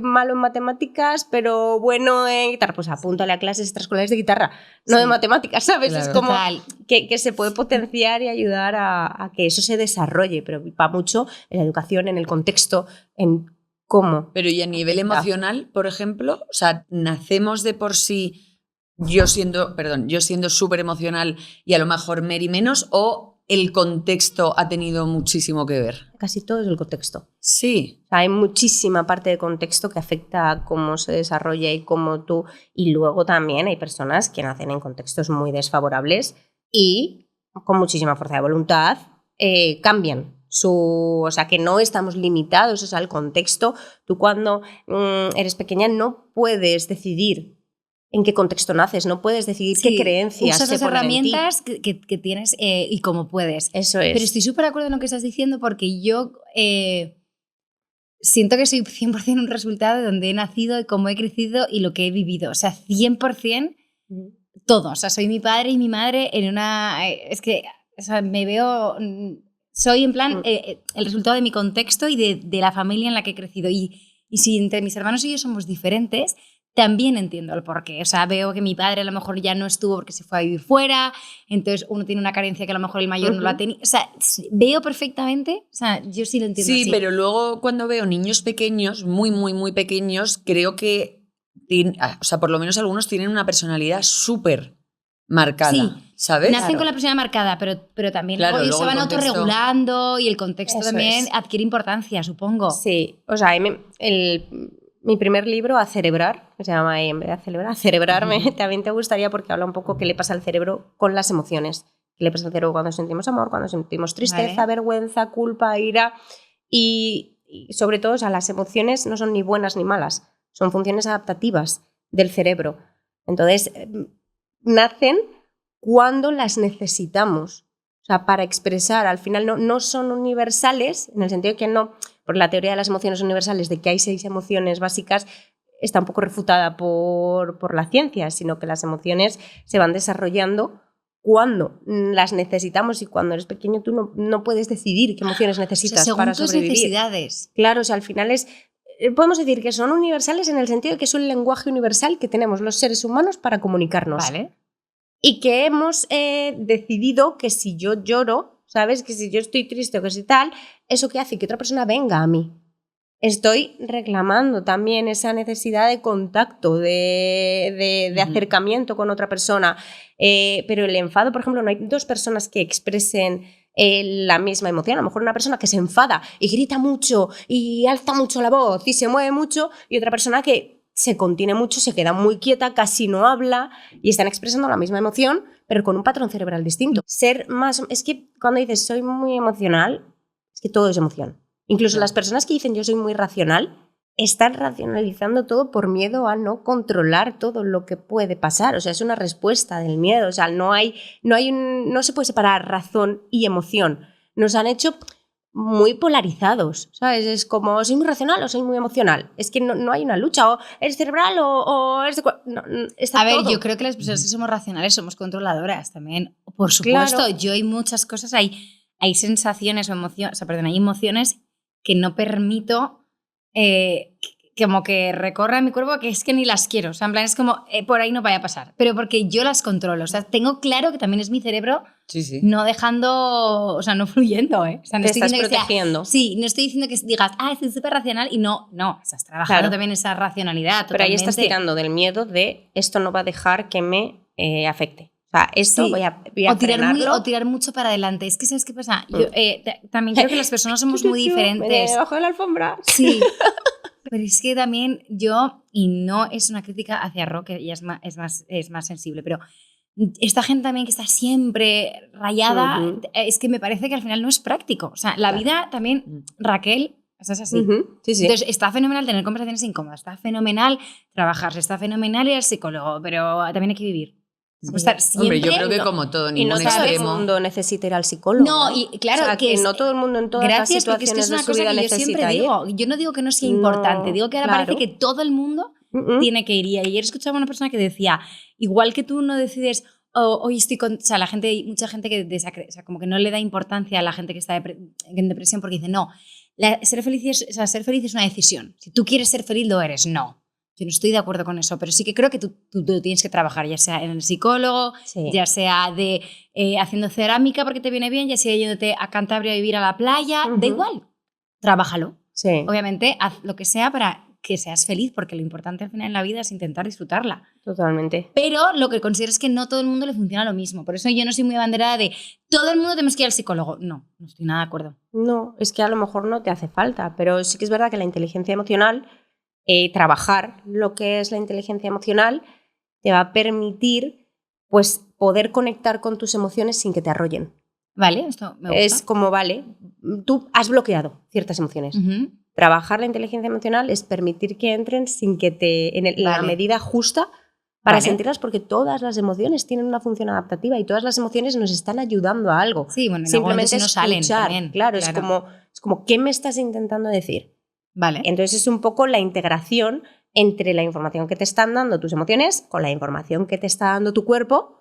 malo en matemáticas, pero bueno en guitarra. Pues apúntale a clases extraescolares de guitarra, no Sí. de matemáticas, ¿sabes? Claro. Es como Total. que se puede potenciar y ayudar a que eso se desarrolle, pero va mucho en la educación, en el contexto, en cómo. Pero y a nivel emocional, por ejemplo, o sea, nacemos de por sí yo siendo súper emocional y a lo mejor Mary menos, o el contexto ha tenido muchísimo que ver? Casi todo es el contexto. Sí. O sea, hay muchísima parte de contexto que afecta a cómo se desarrolla y cómo tú... Y luego también hay personas que nacen en contextos muy desfavorables y con muchísima fuerza de voluntad cambian o sea, que no estamos limitados, o sea, el contexto. Tú cuando eres pequeña no puedes decidir en qué contexto naces, no puedes decidir qué creencias usas se las ponen herramientas en ti. que tienes y cómo puedes. Eso es. Pero estoy súper de acuerdo en lo que estás diciendo porque yo siento que soy 100% un resultado de donde he nacido y cómo he crecido y lo que he vivido. O sea, 100% todo. O sea, soy mi padre y mi madre en una... es que o sea, me veo... Soy en plan el resultado de mi contexto y de la familia en la que he crecido. Y si entre mis hermanos y yo somos diferentes... También entiendo el porqué. O sea, veo que mi padre a lo mejor ya no estuvo porque se fue a vivir fuera, entonces uno tiene una carencia que a lo mejor el mayor no la tenía. O sea, veo perfectamente, o sea, yo sí lo entiendo así. Sí, pero luego cuando veo niños pequeños, muy, muy, muy pequeños, creo que, o sea, por lo menos algunos tienen una personalidad súper marcada, sí, ¿sabes? Nacen con la personalidad marcada, pero también claro, luego ellos se van el contexto... autorregulando y el contexto Eso también es. adquiere importancia, supongo. Sí, o sea, mi primer libro, A Cerebrar, que se llama en vez de A Cerebrarme, también te gustaría porque habla un poco qué le pasa al cerebro con las emociones. ¿Qué le pasa al cerebro cuando sentimos amor, cuando sentimos tristeza, vergüenza, culpa, ira? Y sobre todo, o sea, las emociones no son ni buenas ni malas, son funciones adaptativas del cerebro. Entonces, nacen cuando las necesitamos. O sea, para expresar, al final no son universales, en el sentido que no... Por la teoría de las emociones universales, de que hay 6 emociones básicas, está un poco refutada por la ciencia, sino que las emociones se van desarrollando cuando las necesitamos y cuando eres pequeño tú no puedes decidir qué emociones necesitas, o sea, para sobrevivir. Según tus necesidades. Claro, o sea, al final podemos decir que son universales en el sentido de que es un lenguaje universal que tenemos los seres humanos para comunicarnos. Vale. Y que hemos decidido que si yo lloro, ¿sabes? Que si yo estoy triste o que si tal, eso que hace que otra persona venga a mí. Estoy reclamando también esa necesidad de contacto, de acercamiento con otra persona. Pero el enfado, por ejemplo, no hay 2 personas que expresen la misma emoción. A lo mejor una persona que se enfada y grita mucho y alza mucho la voz y se mueve mucho, y otra persona que se contiene mucho, se queda muy quieta, casi no habla, y están expresando la misma emoción, pero con un patrón cerebral distinto. Es que cuando dices soy muy emocional, es que todo es emoción. Incluso las personas que dicen yo soy muy racional, están racionalizando todo por miedo a no controlar todo lo que puede pasar. O sea, es una respuesta del miedo. O sea, no se puede separar razón y emoción. Nos han hecho muy polarizados, ¿sabes? Es como, ¿soy muy racional o soy muy emocional? Es que no hay una lucha, o eres cerebral o eres de... No, está a ver, todo. yo creo que las personas que somos racionales somos controladoras también, por supuesto. Claro. Yo hay muchas cosas, hay sensaciones o emociones, o sea, perdón, hay emociones que no permito como que recorra mi cuerpo, que es que ni las quiero. O sea, en plan, es como, por ahí no vaya a pasar. Pero porque yo las controlo. O sea, tengo claro que también es mi cerebro no dejando, o sea, no fluyendo, ¿eh? O sea, no te estoy estás diciendo protegiendo. No estoy diciendo que digas, estoy súper racional y no, estás trabajando también esa racionalidad. Pero ahí totalmente. estás tirando del miedo de esto no va a dejar que me afecte. O sea, esto voy a frenarlo. O tirar mucho para adelante. Es que, ¿sabes qué pasa? Yo también creo que las personas somos muy diferentes. Debajo de la alfombra. Sí. Pero es que también yo, y no es una crítica hacia Ro, que ella es más sensible, pero esta gente también que está siempre rayada, es que me parece que al final no es práctico. O sea, la vida también, Raquel, eso es así. Sí. Entonces, está fenomenal tener conversaciones incómodas, está fenomenal trabajarse, está fenomenal ir al psicólogo, pero también hay que vivir. Sí. Estar siempre, hombre, yo creo que como todo, y no ningún todo extremo. el mundo necesita ir al psicólogo. No, y claro, o sea, que no todo el mundo en todas las situaciones porque es una de su cosa vida que yo necesita siempre ir. digo. Yo no digo que no sea importante, digo que ahora parece que todo el mundo tiene que ir. Y ayer escuchaba a una persona que decía, igual que tú no decides, hoy estoy con... O sea, mucha gente que como que no le da importancia a la gente que está en depresión porque dice, no, ser feliz es una decisión. Si tú quieres ser feliz, lo eres. No. Yo no estoy de acuerdo con eso, pero sí que creo que tú tienes que trabajar, ya sea en el psicólogo, ya sea haciendo cerámica porque te viene bien, ya sea yéndote a Cantabria a vivir a la playa, da igual, trabájalo. Sí. Obviamente, haz lo que sea para que seas feliz, porque lo importante al final en la vida es intentar disfrutarla. Totalmente. Pero lo que considero es que no todo el mundo le funciona lo mismo. Por eso yo no soy muy abanderada de todo el mundo tenemos que ir al psicólogo. No estoy nada de acuerdo. No, es que a lo mejor no te hace falta, pero sí que es verdad que la inteligencia emocional, trabajar lo que es la inteligencia emocional, te va a permitir pues, poder conectar con tus emociones sin que te arrollen. Vale, esto me gusta. Es como, vale, tú has bloqueado ciertas emociones. Uh-huh. Trabajar la inteligencia emocional es permitir que entren sin que la medida justa para sentirlas, porque todas las emociones tienen una función adaptativa y todas las emociones nos están ayudando a algo. Sí, bueno, simplemente no salen también. Claro, es como ¿qué me estás intentando decir? Vale. Entonces es un poco la integración entre la información que te están dando tus emociones con la información que te está dando tu cuerpo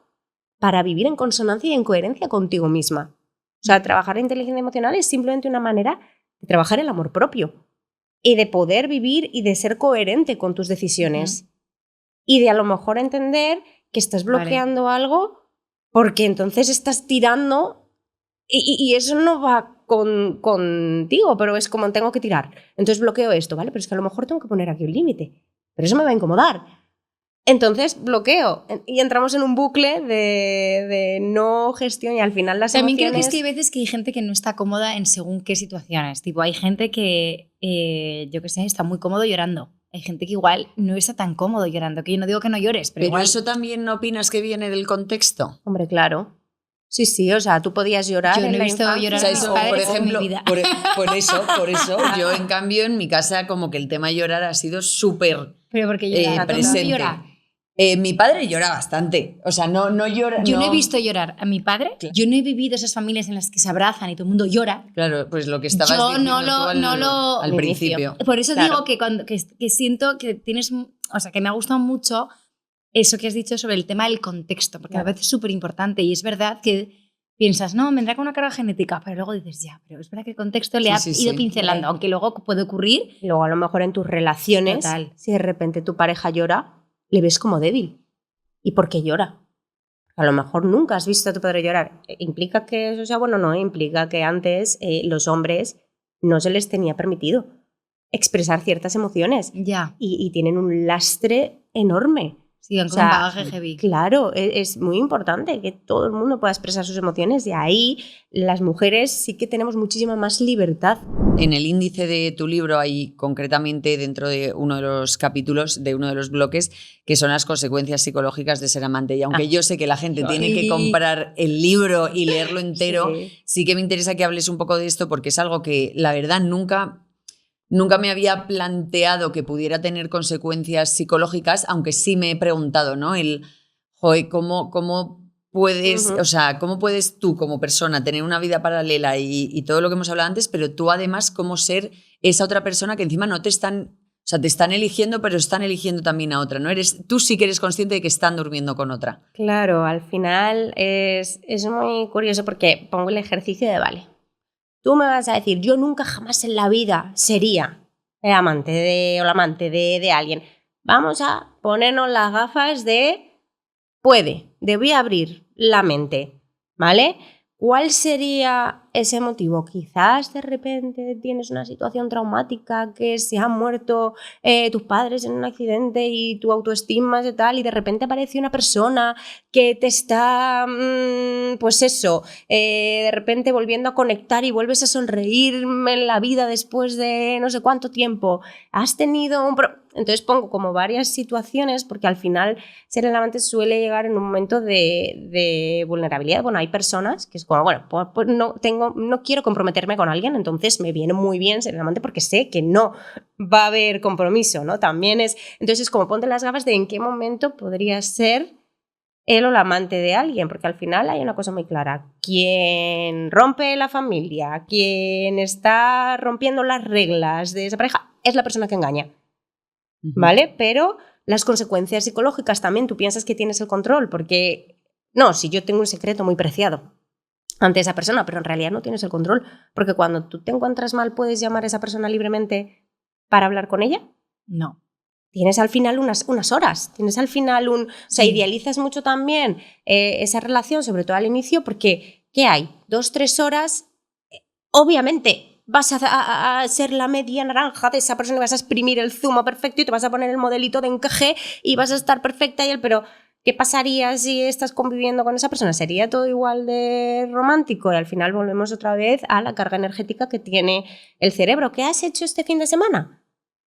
para vivir en consonancia y en coherencia contigo misma. O sea, trabajar la inteligencia emocional es simplemente una manera de trabajar el amor propio y de poder vivir y de ser coherente con tus decisiones. Uh-huh. Y de a lo mejor entender que estás bloqueando algo porque entonces estás tirando y eso no va contigo, pero es como tengo que tirar. Entonces bloqueo esto, ¿vale? Pero es que a lo mejor tengo que poner aquí un límite, pero eso me va a incomodar. Entonces bloqueo y entramos en un bucle de no gestión y al final las también emociones... creo que es que hay veces que hay gente que no está cómoda en según qué situaciones. Tipo, hay gente que, yo qué sé, está muy cómodo llorando. Hay gente que igual no está tan cómodo llorando, que yo no digo que no llores, pero igual... ¿Eso también no opinas que viene del contexto? Hombre, claro. Sí, o sea, tú podías llorar yo en no la he visto infancia. llorar o sea, a mis eso, padres por ejemplo, en mi vida. Por eso, yo en cambio en mi casa como que el tema llorar ha sido súper presente. Llora. Mi padre llora bastante, o sea, no llora. Yo no he visto llorar a mi padre, claro. Yo no he vivido esas familias en las que se abrazan y todo el mundo llora. Claro, pues lo que estabas diciendo al principio. Por eso digo que siento que tienes, o sea, que me ha gustado mucho eso que has dicho sobre el tema del contexto, porque a veces es súper importante y es verdad que piensas, no, vendrá con una carga genética, pero luego dices, ya, pero es verdad que el contexto le ha ido pincelando, aunque luego puede ocurrir. Luego a lo mejor en tus relaciones, si de repente tu pareja llora, le ves como débil. ¿Y por qué llora? A lo mejor nunca has visto a tu padre llorar. ¿Implica que eso sea bueno? No, implica que antes los hombres no se les tenía permitido expresar ciertas emociones. Ya. Y tienen un lastre enorme. Sí, con un bagaje heavy. Claro, es muy importante que todo el mundo pueda expresar sus emociones y ahí las mujeres sí que tenemos muchísima más libertad. En el índice de tu libro hay concretamente dentro de uno de los capítulos, de uno de los bloques, que son las consecuencias psicológicas de ser amante. Y aunque yo sé que la gente tiene que comprar el libro y leerlo entero, sí que me interesa que hables un poco de esto porque es algo que la verdad nunca me había planteado que pudiera tener consecuencias psicológicas, aunque sí me he preguntado, ¿no? ¿Cómo puedes, o sea, cómo puedes tú como persona tener una vida paralela y todo lo que hemos hablado antes, pero tú además cómo ser esa otra persona que encima no te están, o sea, te están eligiendo, pero están eligiendo también a otra, ¿no? Tú sí que eres consciente de que están durmiendo con otra. Claro, al final es muy curioso porque pongo el ejercicio de vale. Tú me vas a decir, yo nunca jamás en la vida sería el amante o la amante de alguien. Vamos a ponernos las gafas de voy a abrir la mente, ¿vale? ¿Cuál sería ese motivo? Quizás de repente tienes una situación traumática, que se han muerto tus padres en un accidente y tu autoestima y tal, y de repente aparece una persona que te está, pues eso, de repente volviendo a conectar y vuelves a sonreír en la vida después de no sé cuánto tiempo. Has tenido Entonces pongo como varias situaciones porque al final ser el amante suele llegar en un momento de vulnerabilidad. Bueno, hay personas que es como, bueno, pues no quiero comprometerme con alguien, entonces me viene muy bien ser el amante porque sé que no va a haber compromiso, ¿no? También es... Entonces como ponte las gafas de en qué momento podría ser él o la amante de alguien, porque al final hay una cosa muy clara. Quien rompe la familia, quien está rompiendo las reglas de esa pareja, es la persona que engaña. ¿Vale? Pero las consecuencias psicológicas también, tú piensas que tienes el control, porque no, si yo tengo un secreto muy preciado ante esa persona, pero en realidad no tienes el control, porque cuando tú te encuentras mal, ¿puedes llamar a esa persona libremente para hablar con ella? No. Tienes al final unas horas, tienes al final o sea, idealizas mucho también esa relación, sobre todo al inicio, porque ¿qué hay? 2-3 horas, obviamente vas a ser la media naranja de esa persona y vas a exprimir el zumo perfecto y te vas a poner el modelito de encaje y vas a estar perfecta y pero ¿qué pasaría si estás conviviendo con esa persona? ¿Sería todo igual de romántico? Y al final volvemos otra vez a la carga energética que tiene el cerebro. ¿Qué has hecho este fin de semana?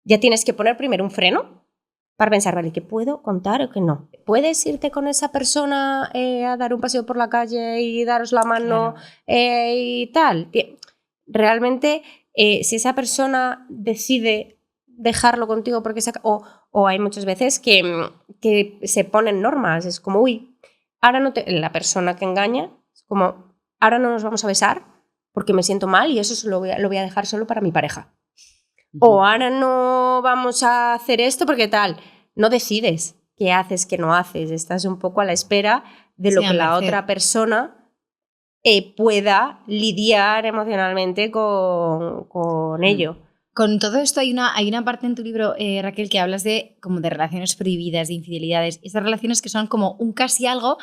Ya tienes que poner primero un freno para pensar, vale, ¿qué puedo contar o qué no? ¿Puedes irte con esa persona a dar un paseo por la calle y daros la mano y tal? Realmente, si esa persona decide dejarlo contigo porque o hay muchas veces que se ponen normas, es como, uy, ahora no la persona que engaña, es como, ahora no nos vamos a besar porque me siento mal y eso lo voy a dejar solo para mi pareja. O ahora no vamos a hacer esto porque tal, no decides qué haces, qué no haces, estás un poco a la espera de lo que la otra persona pueda lidiar emocionalmente con ello. Con todo esto hay una parte en tu libro, Raquel, que hablas como de relaciones prohibidas, de infidelidades, esas relaciones que son como un casi algo,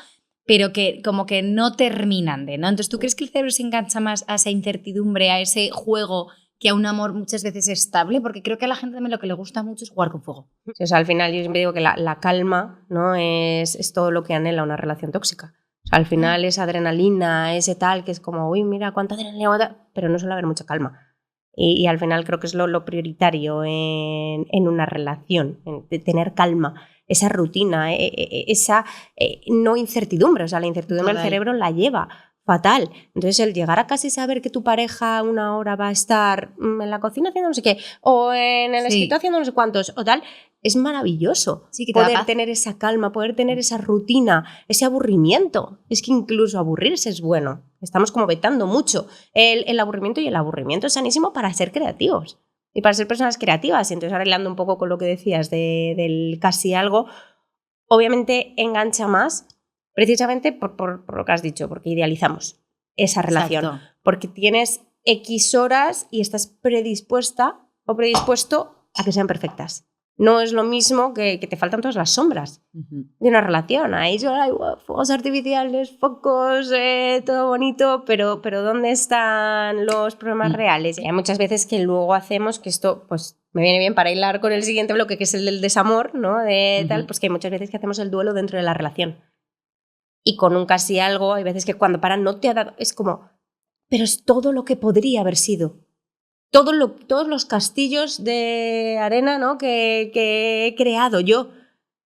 pero que como que no terminan ¿no? Entonces, ¿tú crees que el cerebro se engancha más a esa incertidumbre, a ese juego, que a un amor muchas veces estable? Porque creo que a la gente también lo que le gusta mucho es jugar con fuego. Sí, o sea, al final yo siempre digo que la calma, ¿no? es todo lo que anhela una relación tóxica. O sea, al final esa adrenalina, ese tal, que es como, uy, mira cuánta adrenalina, pero no suele haber mucha calma. Y al final creo que es lo prioritario en una relación, de tener calma, esa rutina, esa no incertidumbre. O sea, la incertidumbre el cerebro la lleva fatal. Entonces, el llegar a casa y saber que tu pareja una hora va a estar en la cocina haciendo no sé qué, o en el escritorio haciendo no sé cuántos, o tal, es maravilloso. Sí, que poder tener esa calma, poder tener esa rutina, ese aburrimiento. Es que incluso aburrirse es bueno. Estamos como vetando mucho el aburrimiento, y el aburrimiento es sanísimo para ser creativos y para ser personas creativas. Y entonces, arreglando un poco con lo que decías del casi algo, obviamente engancha más precisamente por lo que has dicho, porque idealizamos esa relación. Exacto. Porque tienes X horas y estás predispuesta o predispuesto a que sean perfectas. No es lo mismo que te faltan todas las sombras de una relación. Ahí hay fuegos artificiales, focos, todo bonito, pero ¿dónde están los problemas reales? Y hay muchas veces que luego hacemos, que esto pues me viene bien para hilar con el siguiente bloque, que es el del desamor, ¿no? Tal, pues que hay muchas veces que hacemos el duelo dentro de la relación. Y con un casi algo, hay veces que cuando no te ha dado, es como, pero es todo lo que podría haber sido. Todos los castillos de arena, ¿no? que he creado yo,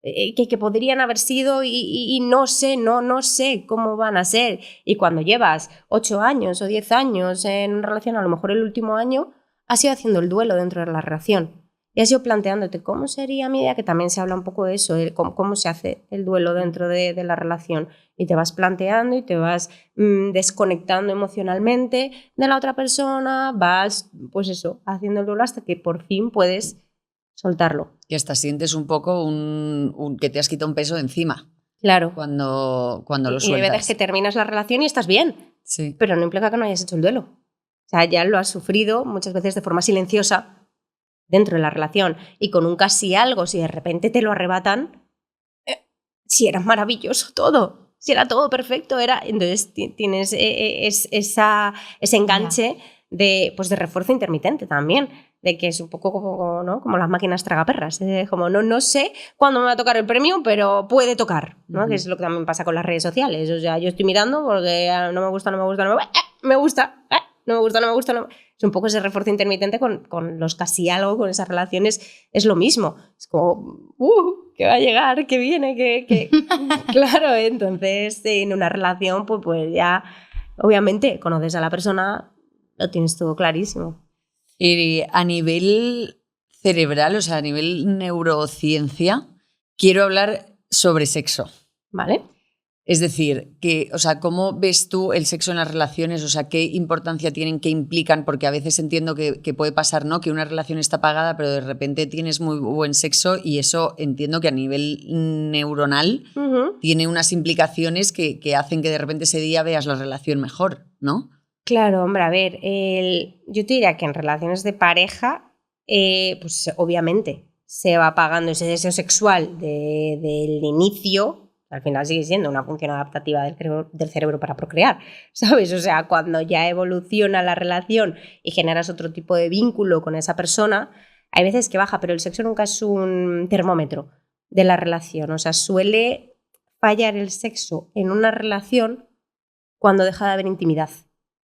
que podrían haber sido y no sé cómo van a ser. Y cuando llevas 8 años o 10 años en una relación, a lo mejor el último año, has ido haciendo el duelo dentro de la relación. Y has ido planteándote cómo sería mi idea, que también se habla un poco de eso, cómo se hace el duelo dentro de la relación. Y te vas planteando y te vas desconectando emocionalmente de la otra persona, vas, pues eso, haciendo el duelo hasta que por fin puedes soltarlo. Y hasta sientes un poco que te has quitado un peso de encima. Claro. Cuando lo sueltas. Y hay veces que terminas la relación y estás bien, sí. Pero no implica que no hayas hecho el duelo. O sea, ya lo has sufrido muchas veces de forma silenciosa dentro de la relación, y con un casi algo, si de repente te lo arrebatan, si era maravilloso todo, si era todo perfecto, entonces tienes ese enganche de refuerzo intermitente también, de que es un poco como las máquinas tragaperras, como no sé cuándo me va a tocar el premio, pero puede tocar, ¿no? Que es lo que también pasa con las redes sociales. O sea, yo estoy mirando porque no me gusta, me gusta. Es un poco ese refuerzo intermitente con los casi algo, con esas relaciones, es lo mismo. Es como, que va a llegar, que viene, que... Claro, entonces en una relación pues ya, obviamente, conoces a la persona, lo tienes todo clarísimo. Y a nivel cerebral, o sea, a nivel neurociencia, quiero hablar sobre sexo. ¿Vale? Es decir, ¿cómo ves tú el sexo en las relaciones? O sea, ¿qué importancia tienen, qué implican? Porque a veces entiendo que puede pasar, ¿no? Que una relación está apagada, pero de repente tienes muy buen sexo, y eso entiendo que a nivel neuronal tiene unas implicaciones que hacen que de repente ese día veas la relación mejor, ¿no? Claro, hombre, a ver, yo te diría que en relaciones de pareja, pues obviamente se va apagando ese deseo sexual del inicio, Al final sigue siendo una función adaptativa del cerebro para procrear, ¿sabes? O sea, cuando ya evoluciona la relación y generas otro tipo de vínculo con esa persona, hay veces que baja, pero el sexo nunca es un termómetro de la relación. O sea, suele fallar el sexo en una relación cuando deja de haber intimidad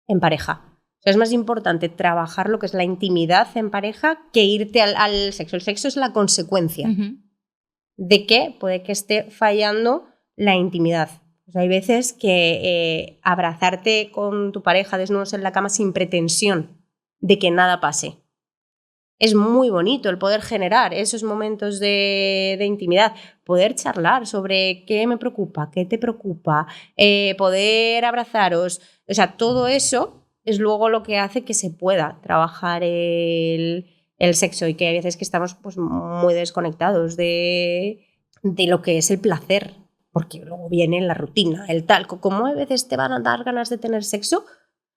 en pareja. O sea, es más importante trabajar lo que es la intimidad en pareja que irte al sexo. El sexo es la consecuencia de que puede que esté fallando la intimidad. O sea, hay veces que abrazarte con tu pareja desnudos en la cama sin pretensión de que nada pase. Es muy bonito el poder generar esos momentos de intimidad, poder charlar sobre qué me preocupa, qué te preocupa, poder abrazaros. O sea, todo eso es luego lo que hace que se pueda trabajar el sexo, y que hay veces que estamos pues, muy desconectados de lo que es el placer, porque luego viene la rutina, el tal. ¿Cómo a veces te van a dar ganas de tener sexo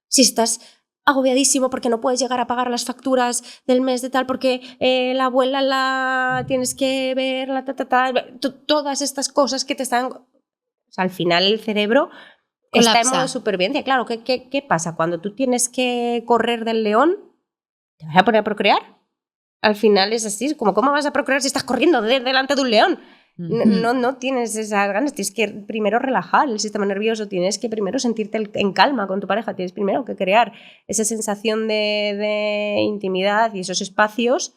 si estás agobiadísimo porque no puedes llegar a pagar las facturas del mes de tal, porque la abuela la tienes que ver, todas estas cosas que te están... O sea, al final el cerebro está en modo supervivencia. Claro, ¿qué pasa? Cuando tú tienes que correr del león, ¿te vas a poner a procrear? Al final es así, como ¿cómo vas a procrear si estás corriendo delante de un león? No tienes esas ganas, tienes que primero relajar el sistema nervioso, tienes que primero sentirte en calma con tu pareja, tienes primero que crear esa sensación de intimidad y esos espacios,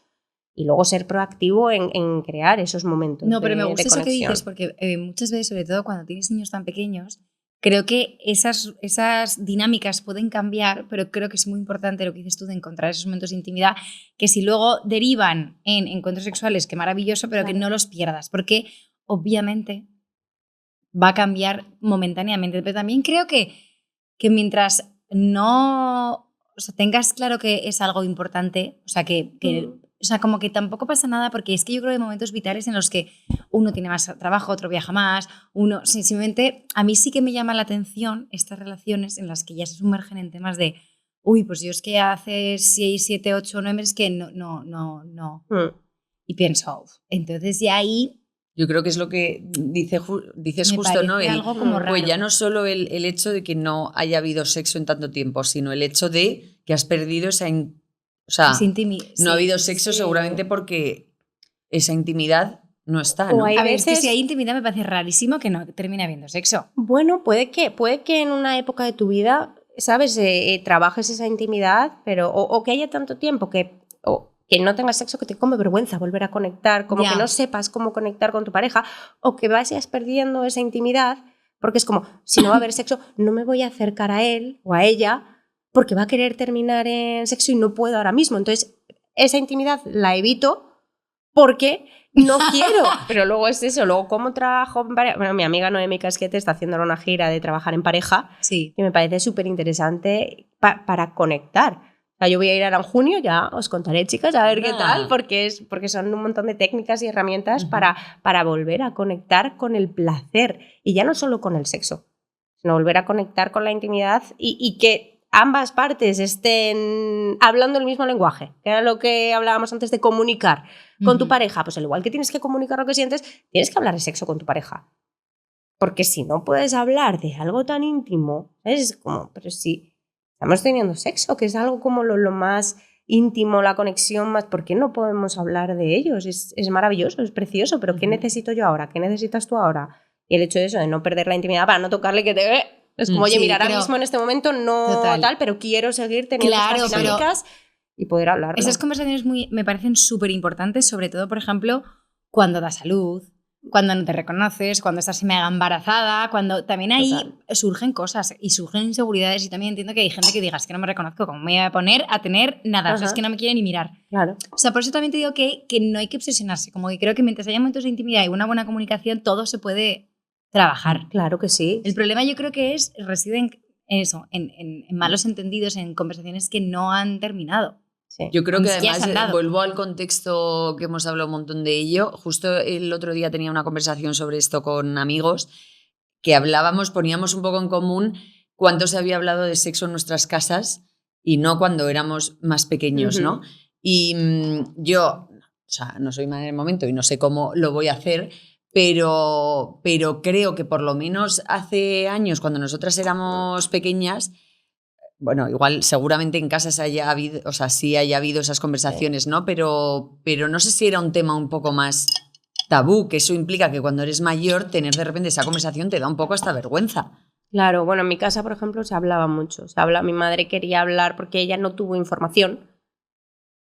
y luego ser proactivo en crear esos momentos. No, pero me gusta eso que conexión. dices, porque muchas veces, sobre todo cuando tienes niños tan pequeños, creo que esas dinámicas pueden cambiar, pero creo que es muy importante lo que dices tú de encontrar esos momentos de intimidad, que si luego derivan en encuentros sexuales, qué maravilloso, pero que no los pierdas, porque obviamente va a cambiar momentáneamente. Pero también creo que mientras no, o sea, tengas claro que es algo importante, o sea, o sea, como que tampoco pasa nada, porque es que yo creo que hay momentos vitales en los que uno tiene más trabajo, otro viaja más, uno simplemente... A mí sí que me llama la atención estas relaciones en las que ya se sumergen en temas de uy, pues yo es que hace 6, 7, 8, 9 meses que no. Y pienso, entonces ya ahí... Yo creo que es lo que dices me justo, ¿no? Algo como raro. Pues ya no solo el hecho de que no haya habido sexo en tanto tiempo, sino el hecho de que has perdido esa... O sea, no ha habido sexo seguramente porque esa intimidad no está, ¿no? A ver, es que si hay intimidad me parece rarísimo que no termine habiendo sexo. Bueno, puede que en una época de tu vida, ¿sabes? Trabajes esa intimidad, pero o que haya tanto tiempo que no tengas sexo, que te come vergüenza volver a conectar, como que no sepas cómo conectar con tu pareja, o que vayas perdiendo esa intimidad, porque es como, si no va a haber sexo, no me voy a acercar a él o a ella porque va a querer terminar en sexo y no puedo ahora mismo. Entonces, esa intimidad la evito porque no quiero. Pero luego es eso, luego cómo trabajo en pareja. Bueno, mi amiga Noemi Casquete está haciendo ahora una gira de trabajar en pareja, que me parece súper interesante para conectar. O sea, yo voy a ir ahora en junio, ya os contaré, chicas, a ver qué tal, porque son un montón de técnicas y herramientas para volver a conectar con el placer. Y ya no solo con el sexo, sino volver a conectar con la intimidad y que ambas partes estén hablando el mismo lenguaje, que era lo que hablábamos antes de comunicar con tu pareja. Pues al igual que tienes que comunicar lo que sientes, tienes que hablar de sexo con tu pareja. Porque si no puedes hablar de algo tan íntimo, es como, pero si estamos teniendo sexo, que es algo como lo más íntimo, la conexión más, ¿por qué no podemos hablar de ellos? Es maravilloso, es precioso, pero ¿qué necesito yo ahora? ¿Qué necesitas tú ahora? Y el hecho de eso, de no perder la intimidad para no tocarle que te ve. Es como, oye, mira, ahora mismo en este momento no tal, pero quiero seguir teniendo estas dinámicas y poder hablarlo. Esas conversaciones me parecen súper importantes, sobre todo, por ejemplo, cuando das a luz, cuando no te reconoces, cuando estás mega embarazada, cuando también ahí surgen cosas y surgen inseguridades, y también entiendo que hay gente que diga, es que no me reconozco, ¿cómo me voy a poner a tener nada? O sea, es que no me quiere ni mirar. Claro. O sea, por eso también te digo que no hay que obsesionarse, como que creo que mientras haya momentos de intimidad y una buena comunicación, todo se puede trabajar. Claro que sí. El problema yo creo que reside en eso, en malos entendidos, en conversaciones que no han terminado. Sí. Yo creo que además, vuelvo al contexto que hemos hablado un montón de ello, justo el otro día tenía una conversación sobre esto con amigos, que poníamos un poco en común cuánto se había hablado de sexo en nuestras casas y no cuando éramos más pequeños, ¿no? Y yo, o sea, no soy madre en el momento y no sé cómo lo voy a hacer, pero creo que por lo menos hace años, cuando nosotras éramos pequeñas, bueno, igual seguramente en casa sí haya habido esas conversaciones, ¿no? Pero no sé si era un tema un poco más tabú, que eso implica que cuando eres mayor, tener de repente esa conversación te da un poco hasta vergüenza. Claro, bueno, en mi casa, por ejemplo, se hablaba mucho. Mi madre quería hablar porque ella no tuvo información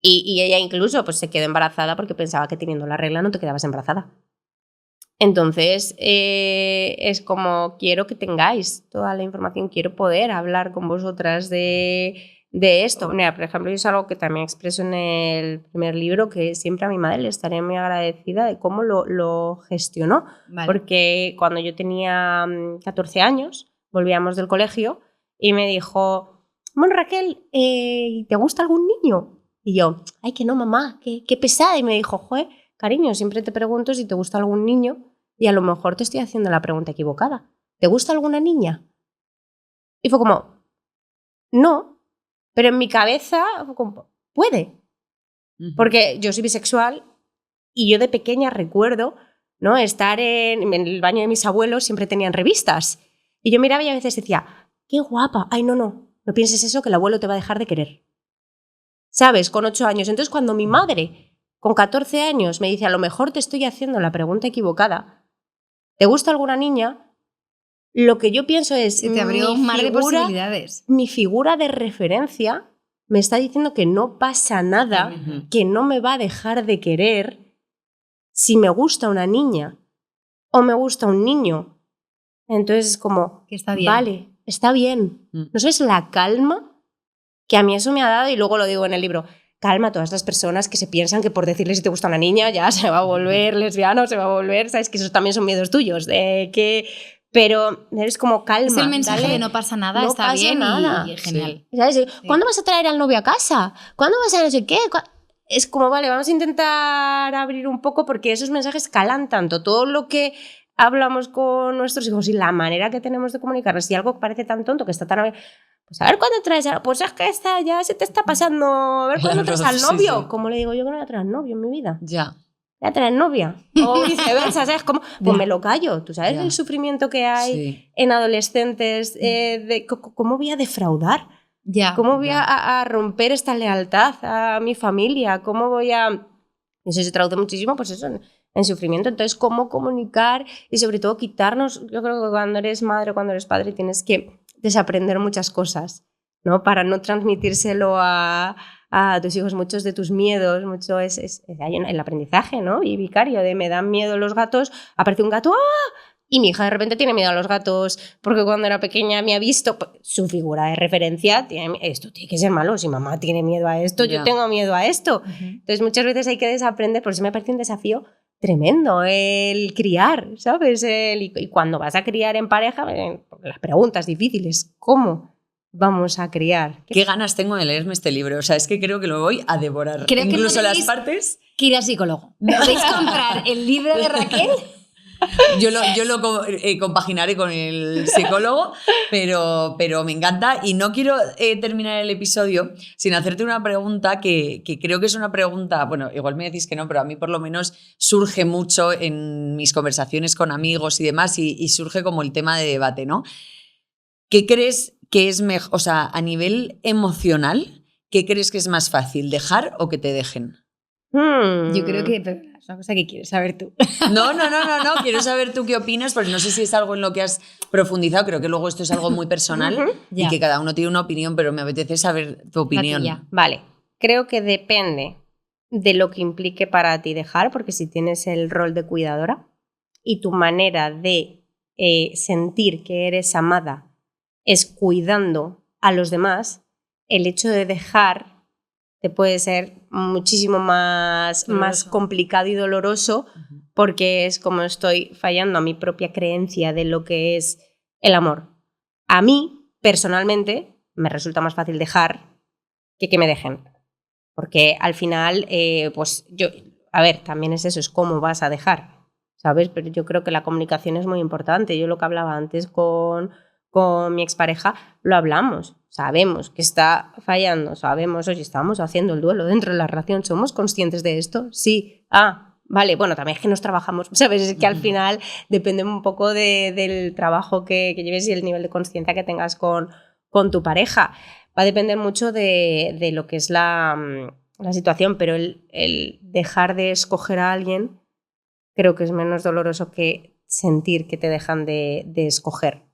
y ella incluso pues, se quedó embarazada porque pensaba que teniendo la regla no te quedabas embarazada. Entonces, es como, quiero que tengáis toda la información, quiero poder hablar con vosotras de esto. Mira, por ejemplo, es algo que también expreso en el primer libro, que siempre a mi madre le estaré muy agradecida de cómo lo gestionó. Vale. Porque cuando yo tenía 14 años, volvíamos del colegio y me dijo, bueno, Raquel, ¿te gusta algún niño? Y yo, ay, que no, mamá, qué pesada. Y me dijo, joder, cariño, siempre te pregunto si te gusta algún niño y a lo mejor te estoy haciendo la pregunta equivocada. ¿Te gusta alguna niña? Y fue como, no, pero en mi cabeza fue como, puede. Porque yo soy bisexual y yo de pequeña recuerdo, ¿no?, estar en el baño de mis abuelos, siempre tenían revistas. Y yo miraba y a veces decía, qué guapa, ay, no pienses eso, que el abuelo te va a dejar de querer. ¿Sabes? Con 8 años. Entonces, cuando mi madre, con 14 años, me dice, a lo mejor te estoy haciendo la pregunta equivocada, ¿te gusta alguna niña? Lo que yo pienso es, Se te abrió un mar de posibilidades. Mi figura de referencia me está diciendo que no pasa nada, que no me va a dejar de querer si me gusta una niña o me gusta un niño. Entonces es como, que está bien. Vale, está bien. No sabes la calma que a mí eso me ha dado, y luego lo digo en el libro, calma a todas las personas que se piensan que por decirle si te gusta una niña ya se va a volver lesbiano, se va a volver, sabes que esos también son miedos tuyos, pero eres como calma. Es el mensaje dale, de no pasa nada, no está pasa bien nada. y genial. Sí. ¿Sabes? ¿Cuándo vas a traer al novio a casa? ¿Cuándo vas a no sé qué? Es como, vale, vamos a intentar abrir un poco, porque esos mensajes calan tanto. Todo lo que hablamos con nuestros hijos y la manera que tenemos de comunicarnos, y algo que parece tan tonto, que está tan... Pues a ver cuándo traes, pues es que esta ya se te está pasando, a ver cuándo traes al novio. Sí. ¿Cómo le digo yo que no voy a traer novio en mi vida? Ya. Voy a traer novia. O viceversa, ¿sabes? Como, pues me lo callo. ¿Tú sabes el sufrimiento que hay en adolescentes? ¿Cómo voy a defraudar? ¿Cómo voy a romper esta lealtad a mi familia? ¿Cómo voy a...? Eso se traduce muchísimo, pues eso, en sufrimiento. Entonces, ¿cómo comunicar? Y sobre todo quitarnos, yo creo que cuando eres madre o cuando eres padre tienes que desaprender muchas cosas, ¿no? Para no transmitírselo a tus hijos. Muchos de tus miedos, mucho hay el aprendizaje, ¿no? Y vicario de me dan miedo los gatos, aparece un gato, ¡ah! Y mi hija de repente tiene miedo a los gatos porque cuando era pequeña me ha visto, su figura de referencia, esto tiene que ser malo, si mamá tiene miedo a esto, yo tengo miedo a esto. Entonces muchas veces hay que desaprender, por eso me parece un desafío tremendo el criar, ¿sabes? Y cuando vas a criar en pareja, las preguntas difíciles, ¿cómo vamos a criar? Qué ganas tengo de leerme este libro, o sea, es que creo que lo voy a devorar. Creo incluso que no las partes... que ir al psicólogo. ¿Podéis comprar el libro de Raquel? Yo lo compaginaré con el psicólogo, pero me encanta, y no quiero terminar el episodio sin hacerte una pregunta que creo que es una pregunta, bueno, igual me decís que no, pero a mí por lo menos surge mucho en mis conversaciones con amigos y demás, y surge como el tema de debate, ¿no? ¿Qué crees que es mejor, o sea, a nivel emocional, qué crees que es más fácil, dejar o que te dejen? Yo creo que es una cosa que quieres saber tú. No, quiero saber tú qué opinas, porque no sé si es algo en lo que has profundizado, creo que luego esto es algo muy personal y que cada uno tiene una opinión, pero me apetece saber tu opinión. Vale, creo que depende de lo que implique para ti dejar, porque si tienes el rol de cuidadora y tu manera de sentir que eres amada es cuidando a los demás, el hecho de dejar te puede ser muchísimo más complicado y doloroso, porque es como estoy fallando a mi propia creencia de lo que es el amor. A mí, personalmente, me resulta más fácil dejar que me dejen. Porque al final, pues yo, a ver, también es eso, es cómo vas a dejar, ¿sabes? Pero yo creo que la comunicación es muy importante. Yo lo que hablaba antes con mi expareja, lo hablamos. Sabemos que está fallando, sabemos, oye, estamos haciendo el duelo dentro de la relación, ¿somos conscientes de esto? Sí. Vale, bueno, también es que nos trabajamos, ¿sabes? Es que al final depende un poco del trabajo que lleves y el nivel de conciencia que tengas con tu pareja. Va a depender mucho de lo que es la situación, pero el dejar de escoger a alguien creo que es menos doloroso que sentir que te dejan de escoger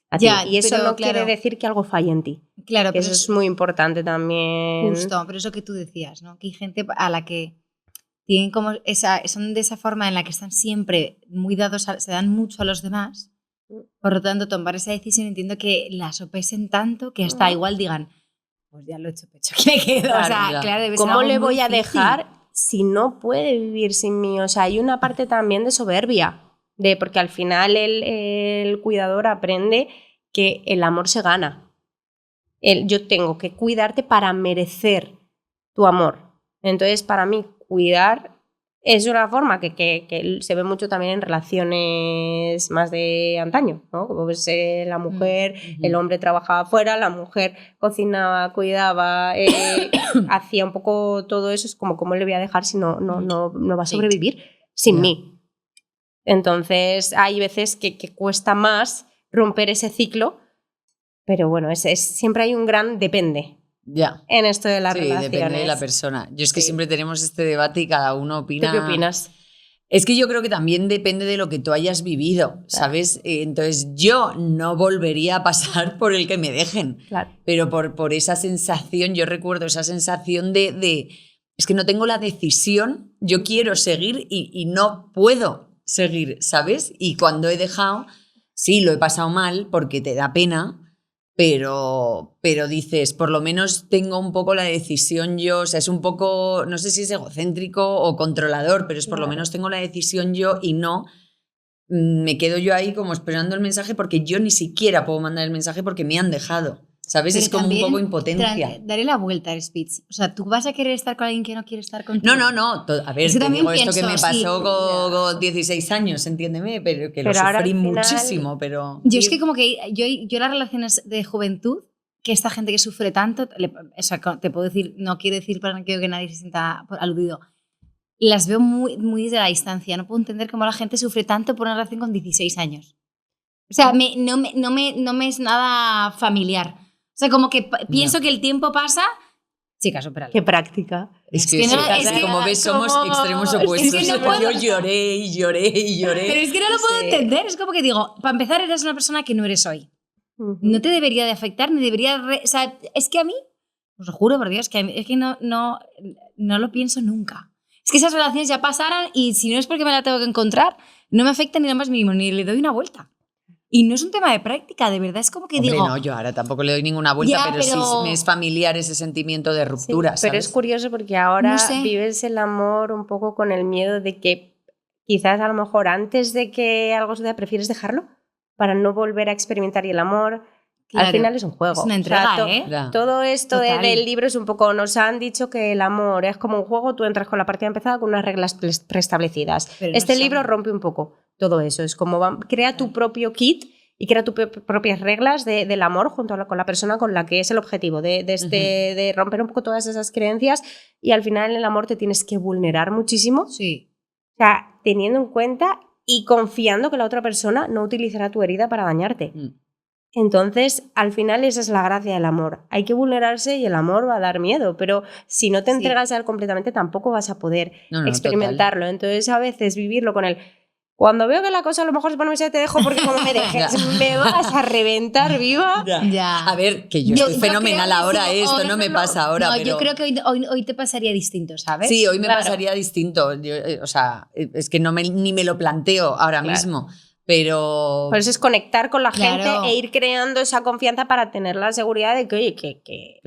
a ti. Y eso no quiere decir que algo falle en ti. Claro, que eso es muy importante también. Justo, pero eso que tú decías, ¿no? Que hay gente a la que tienen como son de esa forma en la que están siempre muy dados, se dan mucho a los demás. Por lo tanto, tomar esa decisión entiendo que la sopesen tanto que hasta igual digan, pues ya lo he hecho pecho, que me quedo. Claro, o sea, claro, debe ser ¿cómo algo le voy muy a difícil. dejar si no puede vivir sin mí? O sea, hay una parte también de soberbia, porque al final el cuidador aprende que el amor se gana. Yo tengo que cuidarte para merecer tu amor. Entonces, para mí, cuidar es una forma que se ve mucho también en relaciones más de antaño, ¿no? Como ves, la mujer, el hombre trabajaba afuera, la mujer cocinaba, cuidaba, hacía un poco todo eso. Es como, ¿cómo le voy a dejar si no va a sobrevivir sin mí? Entonces, hay veces que cuesta más romper ese ciclo, pero bueno, siempre hay un gran depende. Ya. En esto de las relaciones. Depende de la persona. Yo es que siempre tenemos este debate y cada uno opina. ¿Tú qué opinas? Es que yo creo que también depende de lo que tú hayas vivido, ¿sabes? Entonces yo no volvería a pasar por el que me dejen, claro. Pero por esa sensación, yo recuerdo esa sensación de es que no tengo la decisión, yo quiero seguir y no puedo seguir, ¿sabes? Y cuando he dejado, sí, lo he pasado mal porque te da pena, pero dices, por lo menos tengo un poco la decisión yo, o sea, es un poco, no sé si es egocéntrico o controlador, pero es por lo menos tengo la decisión yo y no me quedo yo ahí como esperando el mensaje porque yo ni siquiera puedo mandar el mensaje porque me han dejado, ¿sabes? Pero es como un poco impotencia. Daré la vuelta al speech. O sea, ¿tú vas a querer estar con alguien que no quiere estar contigo? No. A ver, te digo esto que me pasó con 16 años, entiéndeme, pero que lo sufrí muchísimo, pero... Yo es que como que yo las relaciones de juventud, que esta gente que sufre tanto, o sea, te puedo decir, no quiero decir para que nadie se sienta aludido, las veo muy, muy desde la distancia. No puedo entender cómo la gente sufre tanto por una relación con 16 años. O sea, no me es nada familiar. O sea, como que pienso que el tiempo pasa... Chicas, supéralo. Qué práctica. Es que como ves, somos extremos opuestos. Es que no puedo... Yo lloré. Pero es que no lo puedo entender. Es como que digo, para empezar, eres una persona que no eres hoy. No te debería de afectar, ni debería... O sea, es que a mí, os lo juro por Dios, que es que no lo pienso nunca. Es que esas relaciones ya pasaron y si no es porque me la tengo que encontrar, no me afecta ni lo más mínimo, ni le doy una vuelta. Y no es un tema de práctica, de verdad, es como que digo... no, yo ahora tampoco le doy ninguna vuelta, pero sí me es familiar ese sentimiento de ruptura, sí, pero es curioso porque ahora vives el amor un poco con el miedo de que quizás a lo mejor antes de que algo suceda prefieres dejarlo para no volver a experimentar y el amor... Claro, al final es un juego. Es una entrega, todo esto del libro es un poco... Nos han dicho que el amor es como un juego, tú entras con la partida empezada con unas reglas preestablecidas. Este libro rompe un poco todo eso. Es como crea tu propio kit y crea tus propias reglas del amor junto con la persona con la que es el objetivo de romper un poco todas esas creencias y al final en el amor te tienes que vulnerar muchísimo. Sí. O sea, teniendo en cuenta y confiando que la otra persona no utilizará tu herida para dañarte. Entonces, al final esa es la gracia del amor. Hay que vulnerarse y el amor va a dar miedo, pero si no te entregas a él completamente tampoco vas a poder experimentarlo. Total. Entonces, a veces vivirlo con él. Cuando veo que la cosa a lo mejor se pone muy te dejo porque como me dejes, me vas a reventar viva. Ya. A ver, que yo estoy fenomenal ahora, esto no me pasa ahora. No, pero... yo creo que hoy te pasaría distinto, ¿sabes? Sí, hoy me pasaría distinto. O sea, es que ni me lo planteo ahora mismo. Pero... Por eso es conectar con la gente e ir creando esa confianza para tener la seguridad de que, oye, que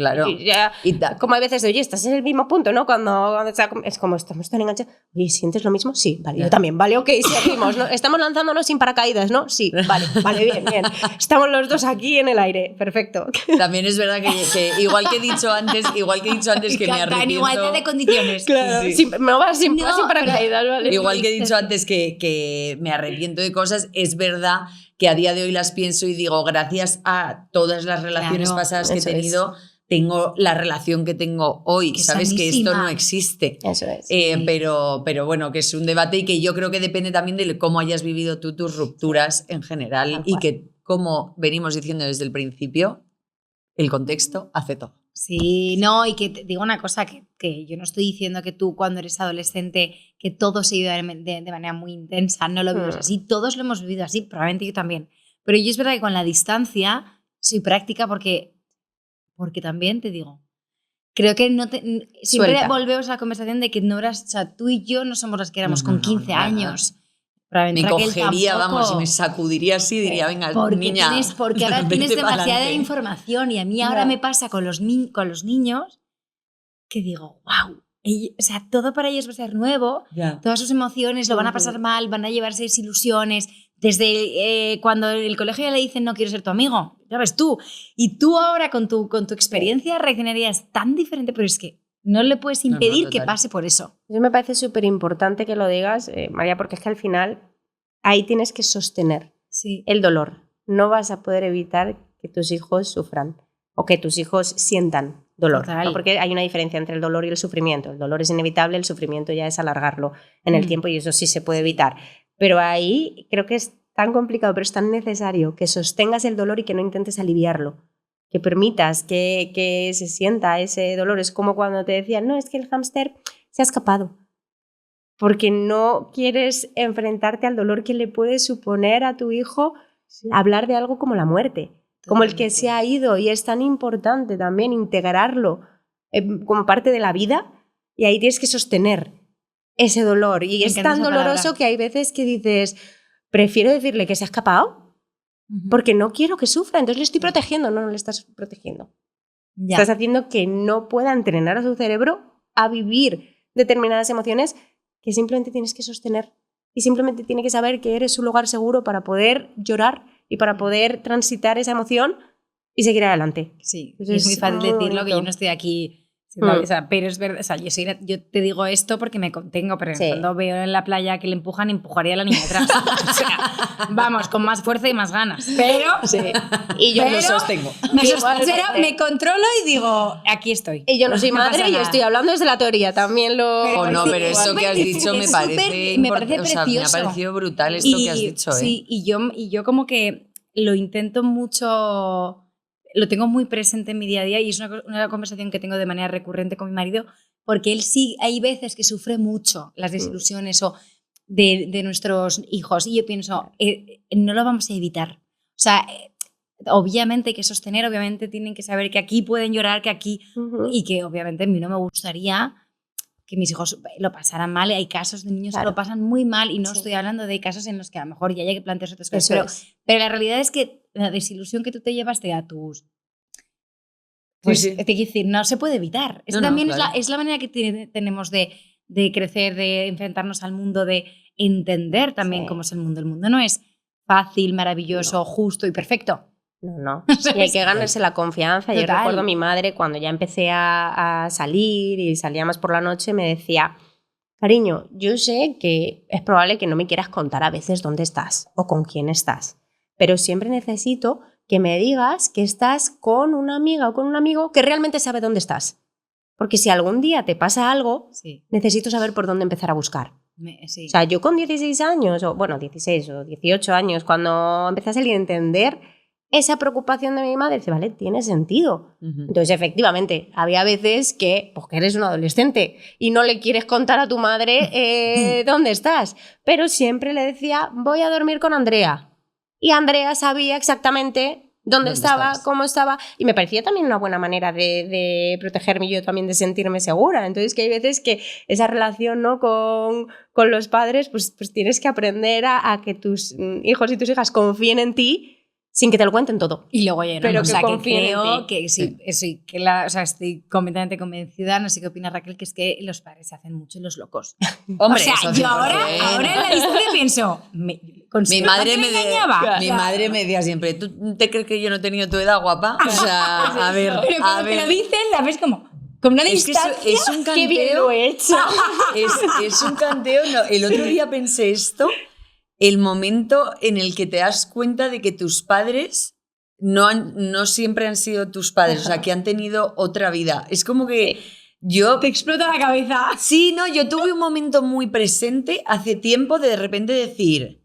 ya, como hay veces de, oye, estás en el mismo punto, ¿no? Cuando es como, estamos tan enganchados. Oye, ¿sientes lo mismo? Sí, vale, yo también. Vale, ok, seguimos, ¿no? Estamos lanzándonos sin paracaídas, ¿no? Sí, vale, bien. Estamos los dos aquí en el aire, perfecto. También es verdad que igual que he dicho antes que me arrepiento... En igualdad de condiciones. Claro, sí. Sin paracaídas, ¿vale? Igual que he dicho antes que me arrepiento de cosas, es verdad que a día de hoy las pienso y digo, gracias a todas las relaciones pasadas que he tenido, tengo la relación que tengo hoy, Que ¿sabes? Que esto sanísima. no existe. Eso es. Pero bueno, que es un debate y que yo creo que depende también de cómo hayas vivido tú tus rupturas en general Tal y cual. que, como venimos diciendo desde el principio, el contexto hace todo. Sí, no, y que te digo una cosa, que yo no estoy diciendo que tú cuando eres adolescente, que todo se vive de manera muy intensa, no lo vives así, todos lo hemos vivido así, probablemente yo también. Pero yo es verdad que con la distancia soy práctica porque también te digo, creo que siempre Suelta. volvemos a la conversación de que no eras, o sea, tú y yo no somos las que éramos No, con no, 15 nada. años. Me Probablemente Raquel cogería, tampoco. vamos, y me sacudiría así y diría, venga, niña, Porque ahora tienes vete demasiada pa'lante. información y a mí ahora Ya. me pasa con los niños que digo, wow, o sea, todo para ellos va a ser nuevo, Ya. todas sus emociones lo van a pasar mal, van a llevarse desilusiones, desde cuando en el colegio ya le dicen no quiero ser tu amigo, ya ves tú, y tú ahora con tu experiencia reaccionarías tan diferente, pero es que no le puedes No, impedir que total. pase por eso. Eso me parece súper importante que lo digas, María, porque es que al final ahí tienes que sostener Sí. el dolor. No vas a poder evitar que tus hijos sufran o que tus hijos sientan dolor, Total. ¿no? Porque hay una diferencia entre el dolor y el sufrimiento. El dolor es inevitable, el sufrimiento ya es alargarlo en el tiempo y eso sí se puede evitar. Pero ahí creo que es tan complicado, pero es tan necesario que sostengas el dolor y que no intentes aliviarlo, que permitas que se sienta ese dolor. Es como cuando te decían, no, es que el hámster se ha escapado. Porque no quieres enfrentarte al dolor que le puede suponer a tu hijo hablar de algo como la muerte, como el que Totalmente. se ha ido, y es tan importante también integrarlo como parte de la vida, y ahí tienes que sostener ese dolor, y Me es encanta tan esa doloroso palabra. que hay veces que dices, prefiero decirle que se ha escapado porque no quiero que sufra, entonces le estoy protegiendo. No le estás protegiendo. Ya. Estás haciendo que no pueda entrenar a su cerebro a vivir determinadas emociones que simplemente tienes que sostener, y simplemente tiene que saber que eres su lugar seguro para poder llorar y para poder transitar esa emoción y seguir adelante. Sí, Eso y es muy es fácil muy decirlo, que yo bonito. no estoy aquí. Mm. O sea, pero es verdad, o sea, yo te digo esto porque me contengo, pero en Sí. el fondo veo en la playa que le empujan, empujaría a la niña detrás. O sea, vamos, con más fuerza y más ganas. Pero Y yo Pero- no sostengo. me controlo y digo, aquí estoy. Y yo no soy No pasa madre y nada. estoy hablando desde la teoría, también lo... Pero O no, sí, pero eso que has es dicho me súper- parece, me parece o sea, me ha precioso. parecido brutal esto que has dicho. Sí, y yo como que lo intento mucho, lo tengo muy presente en mi día a día y es una conversación que tengo de manera recurrente con mi marido, porque él sí, hay veces que sufre mucho las desilusiones o de nuestros hijos y yo pienso, no lo vamos a evitar. O sea, obviamente hay que sostener, obviamente tienen que saber que aquí pueden llorar, que aquí, y que obviamente a mí no me gustaría que mis hijos lo pasaran mal. Hay casos de niños que lo pasan muy mal y no estoy hablando de casos en los que a lo mejor ya hay que plantearse otras cosas. Eso Pero la realidad es que la desilusión que tú te llevaste a tus... Pues, Sí. es decir, no se puede evitar. Eso No, también claro. es la manera que tenemos de crecer, de enfrentarnos al mundo, de entender también Sí. cómo es el mundo. El mundo no es fácil, maravilloso, justo y perfecto. No. Y hay que ganarse la confianza. Yo Total. recuerdo a mi madre cuando ya empecé a salir y salíamos por la noche, me decía, cariño, yo sé que es probable que no me quieras contar a veces dónde estás o con quién estás, pero siempre necesito que me digas que estás con una amiga o con un amigo que realmente sabe dónde estás. Porque si algún día te pasa algo, Sí. necesito saber por dónde empezar a buscar. Sí. O sea, yo con 16 años, o bueno, 16 o 18 años, cuando empecé a salir a entender esa preocupación de mi madre, dice, vale, tiene sentido. Entonces, efectivamente, había veces que, pues que eres un adolescente y no le quieres contar a tu madre dónde estás, pero siempre le decía, voy a dormir con Andrea. Y Andrea sabía exactamente dónde estaba, estabas? cómo estaba, y me parecía también una buena manera de protegerme y yo también de sentirme segura. Entonces, que hay veces que esa relación, ¿no?, con los padres, pues tienes que aprender a que tus hijos y tus hijas confíen en ti sin que te lo cuenten todo. Y luego ya no, Pero o que sea, que confíen en creo ti. que sí, o sea, estoy completamente convencida, no sé qué opina Raquel, que es que los padres se hacen mucho los locos. Hombre, o sea, eso yo ahora 100%. en la historia pienso, Mi madre me engañaba. Mi madre me decía siempre, ¿tú te crees que yo no he tenido tu edad, guapa? O sea, a ver, Pero a cuando te ver. lo dicen, la ves como una Es que distancia. es un canteo. ¡Qué bien lo he hecho! Es un canteo. No, el otro día pensé esto, el momento en el que te das cuenta de que tus padres no siempre han sido tus padres, o sea, que han tenido otra vida. Es como que yo... Te explota la cabeza. Sí, no, yo tuve un momento muy presente hace tiempo de repente decir...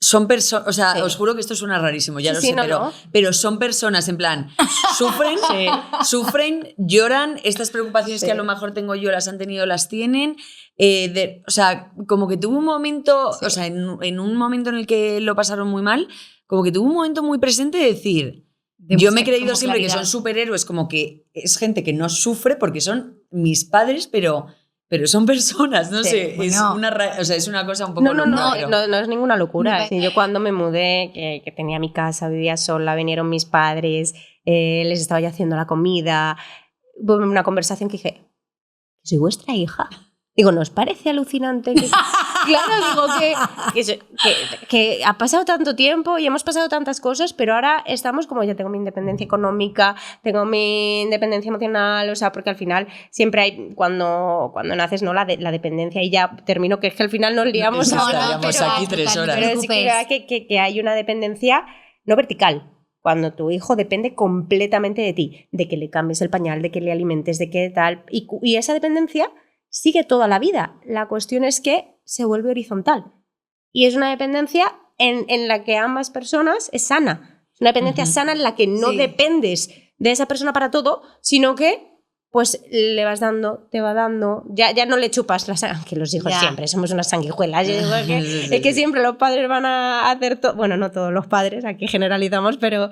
Son personas, o sea, os juro que esto suena rarísimo, ya lo sé, pero son personas, en plan, sufren, lloran, estas preocupaciones que a lo mejor tengo yo las han tenido, las tienen, o sea, como que tuve un momento, o sea, en un momento en el que lo pasaron muy mal, como que tuve un momento muy presente de decir, yo me he creído siempre que son superhéroes, como que es gente que no sufre porque son mis padres, pero son personas, no sé, bueno. Es una cosa un poco locura. No es ninguna locura. Sí, yo cuando me mudé, que tenía mi casa, vivía sola, vinieron mis padres, les estaba ya haciendo la comida, hubo una conversación que dije, ¿soy vuestra hija? Digo, ¿no os parece alucinante? Claro, digo que ha pasado tanto tiempo y hemos pasado tantas cosas, pero ahora estamos como ya tengo mi independencia económica, tengo mi independencia emocional, o sea, porque al final siempre hay, cuando naces, ¿no? La dependencia y ya termino, que es que al final nos liamos. Estaríamos aquí 3 horas. Pero sí que hay una dependencia no vertical. Cuando tu hijo depende completamente de ti, de que le cambies el pañal, de que le alimentes, de que tal, y esa dependencia sigue toda la vida. La cuestión es que se vuelve horizontal. Y es una dependencia en la que ambas personas es sana. Es una dependencia sana en la que no dependes de esa persona para todo, sino que pues le vas dando, te va dando, ya no le chupas la sangre, que los hijos siempre somos unas sanguijuelas. Yo digo es que siempre los padres van a hacer todo, bueno, no todos los padres, aquí generalizamos, pero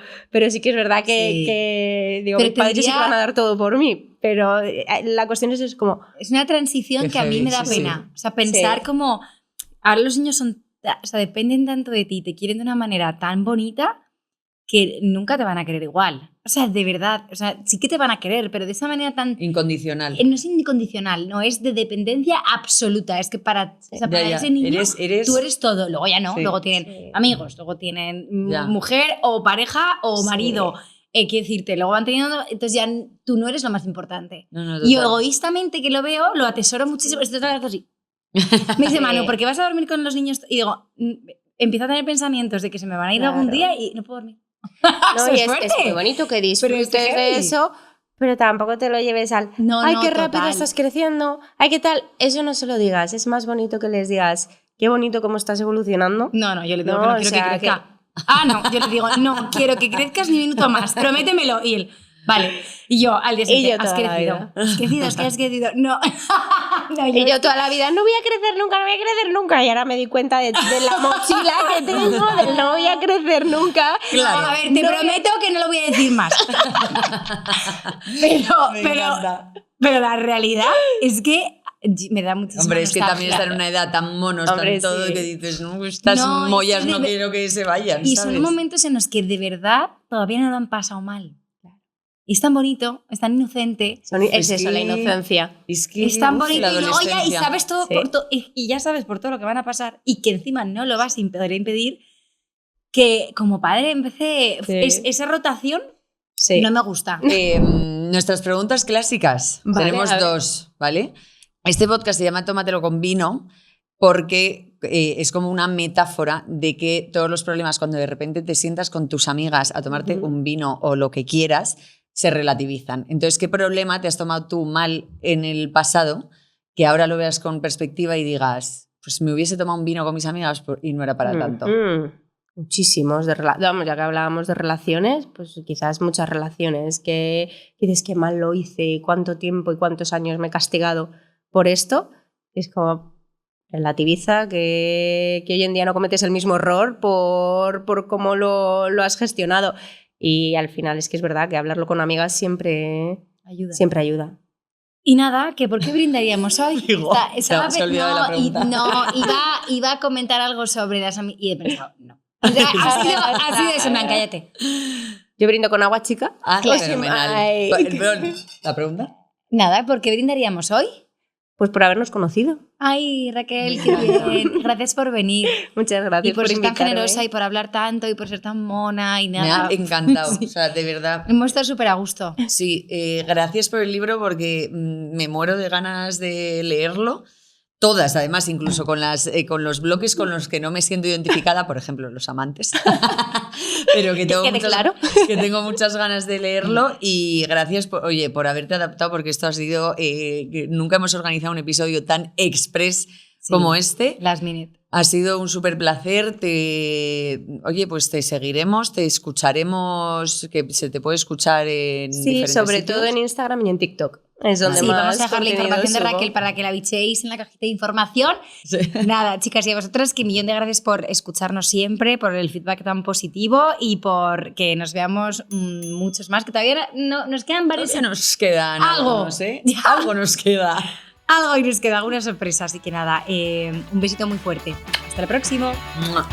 sí que es verdad que digo, mis padres sí que van a dar todo por mí, pero la cuestión es como... Es una transición que a mí me da pena, o sea, pensar como, ahora los niños son, o sea, dependen tanto de ti, te quieren de una manera tan bonita que nunca te van a querer igual. O sea, de verdad, o sea, sí que te van a querer, pero de esa manera tan... Incondicional. No es incondicional, no, es de dependencia absoluta. Es que para ese niño tú eres todo. Luego ya no, luego tienen amigos, luego tienen mujer o pareja o marido. Quiero decirte, luego van teniendo... Entonces ya tú no eres lo más importante. Y egoístamente que lo veo, lo atesoro muchísimo. Estoy todo el rato así. Me dice Manu, ¿por qué vas a dormir con los niños? Y digo, empiezo a tener pensamientos de que se me van a ir algún día y no puedo dormir. No, y es muy bonito que disfrutes de eso, pero tampoco te lo lleves al ay, qué rápido estás creciendo, ay, qué tal. Eso no se lo digas, es más bonito que les digas qué bonito cómo estás evolucionando. No, yo le digo que no quiero que crezca. No, yo le digo, no quiero que crezcas ni un minuto más, prométemelo. Y él, vale. Y yo al día siguiente, has crecido. No. Y yo toda la vida, no voy a crecer nunca. Y ahora me di cuenta de la mochila que tengo, del no voy a crecer nunca. Claro. A ver, te prometo que no lo voy a decir más. pero la realidad es que me da muchísima Hombre, es que también estar en una edad tan monos, tan todo, que dices, no, estas mollas no quiero que se vayan, y ¿sabes? Son momentos en los que de verdad todavía no lo han pasado mal. Y es tan bonito, es tan inocente. Es eso, la inocencia. Es tan bonito y luego y sabes todo, y ya sabes por todo lo que van a pasar y que encima no lo vas a poder impedir, que como padre empecé esa rotación no me gusta. Nuestras preguntas clásicas. Tenemos 2, ¿vale? Este podcast se llama Tómatelo con vino porque es como una metáfora de que todos los problemas, cuando de repente te sientas con tus amigas a tomarte un vino o lo que quieras, se relativizan. Entonces, ¿qué problema te has tomado tú mal en el pasado que ahora lo veas con perspectiva y digas, pues me hubiese tomado un vino con mis amigas y no era para tanto? Muchísimos. Vamos, ya que hablábamos de relaciones, pues quizás muchas relaciones que dices que mal lo hice, cuánto tiempo y cuántos años me he castigado por esto. Es como relativiza que hoy en día no cometes el mismo error por cómo lo has gestionado. Y al final es que es verdad que hablarlo con amigas siempre ayuda. Y nada, que ¿por qué brindaríamos hoy? Se ha olvidado de la pregunta. Iba a comentar algo sobre las amigas y he pensado, no. Ha sido eso, man, cállate. Yo brindo con agua, chica. Fenomenal. ¿La pregunta? Nada, ¿por qué brindaríamos hoy? Pues por habernos conocido. Ay, Raquel, qué bien. Gracias por venir. Muchas gracias y por ser invitarme. tan generosa y por hablar tanto y por ser tan mona y nada. Me ha encantado, o sea, de verdad. Hemos estado súper a gusto. Sí, gracias por el libro porque me muero de ganas de leerlo. Todas, además, incluso con los bloques con los que no me siento identificada, por ejemplo, los amantes. Pero que tengo muchas ganas de leerlo y gracias por haberte adaptado, porque esto ha sido... nunca hemos organizado un episodio tan express como este. Last minute. Ha sido un súper placer. Pues te seguiremos, te escucharemos, que se te puede escuchar en diferentes sobre sitios. todo en Instagram y en TikTok. Es donde más vamos a dejar la información de subo. Raquel para que la bichéis en la cajita de información. Sí. Nada, chicas, y a vosotras, que millón de gracias por escucharnos siempre, por el feedback tan positivo y por que nos veamos muchos más, que todavía no, nos quedan varios. Todavía nos quedan algo, no sé. Algo nos queda. Algo y nos queda alguna sorpresa, así que nada, un besito muy fuerte. Hasta la próxima. ¡Mua!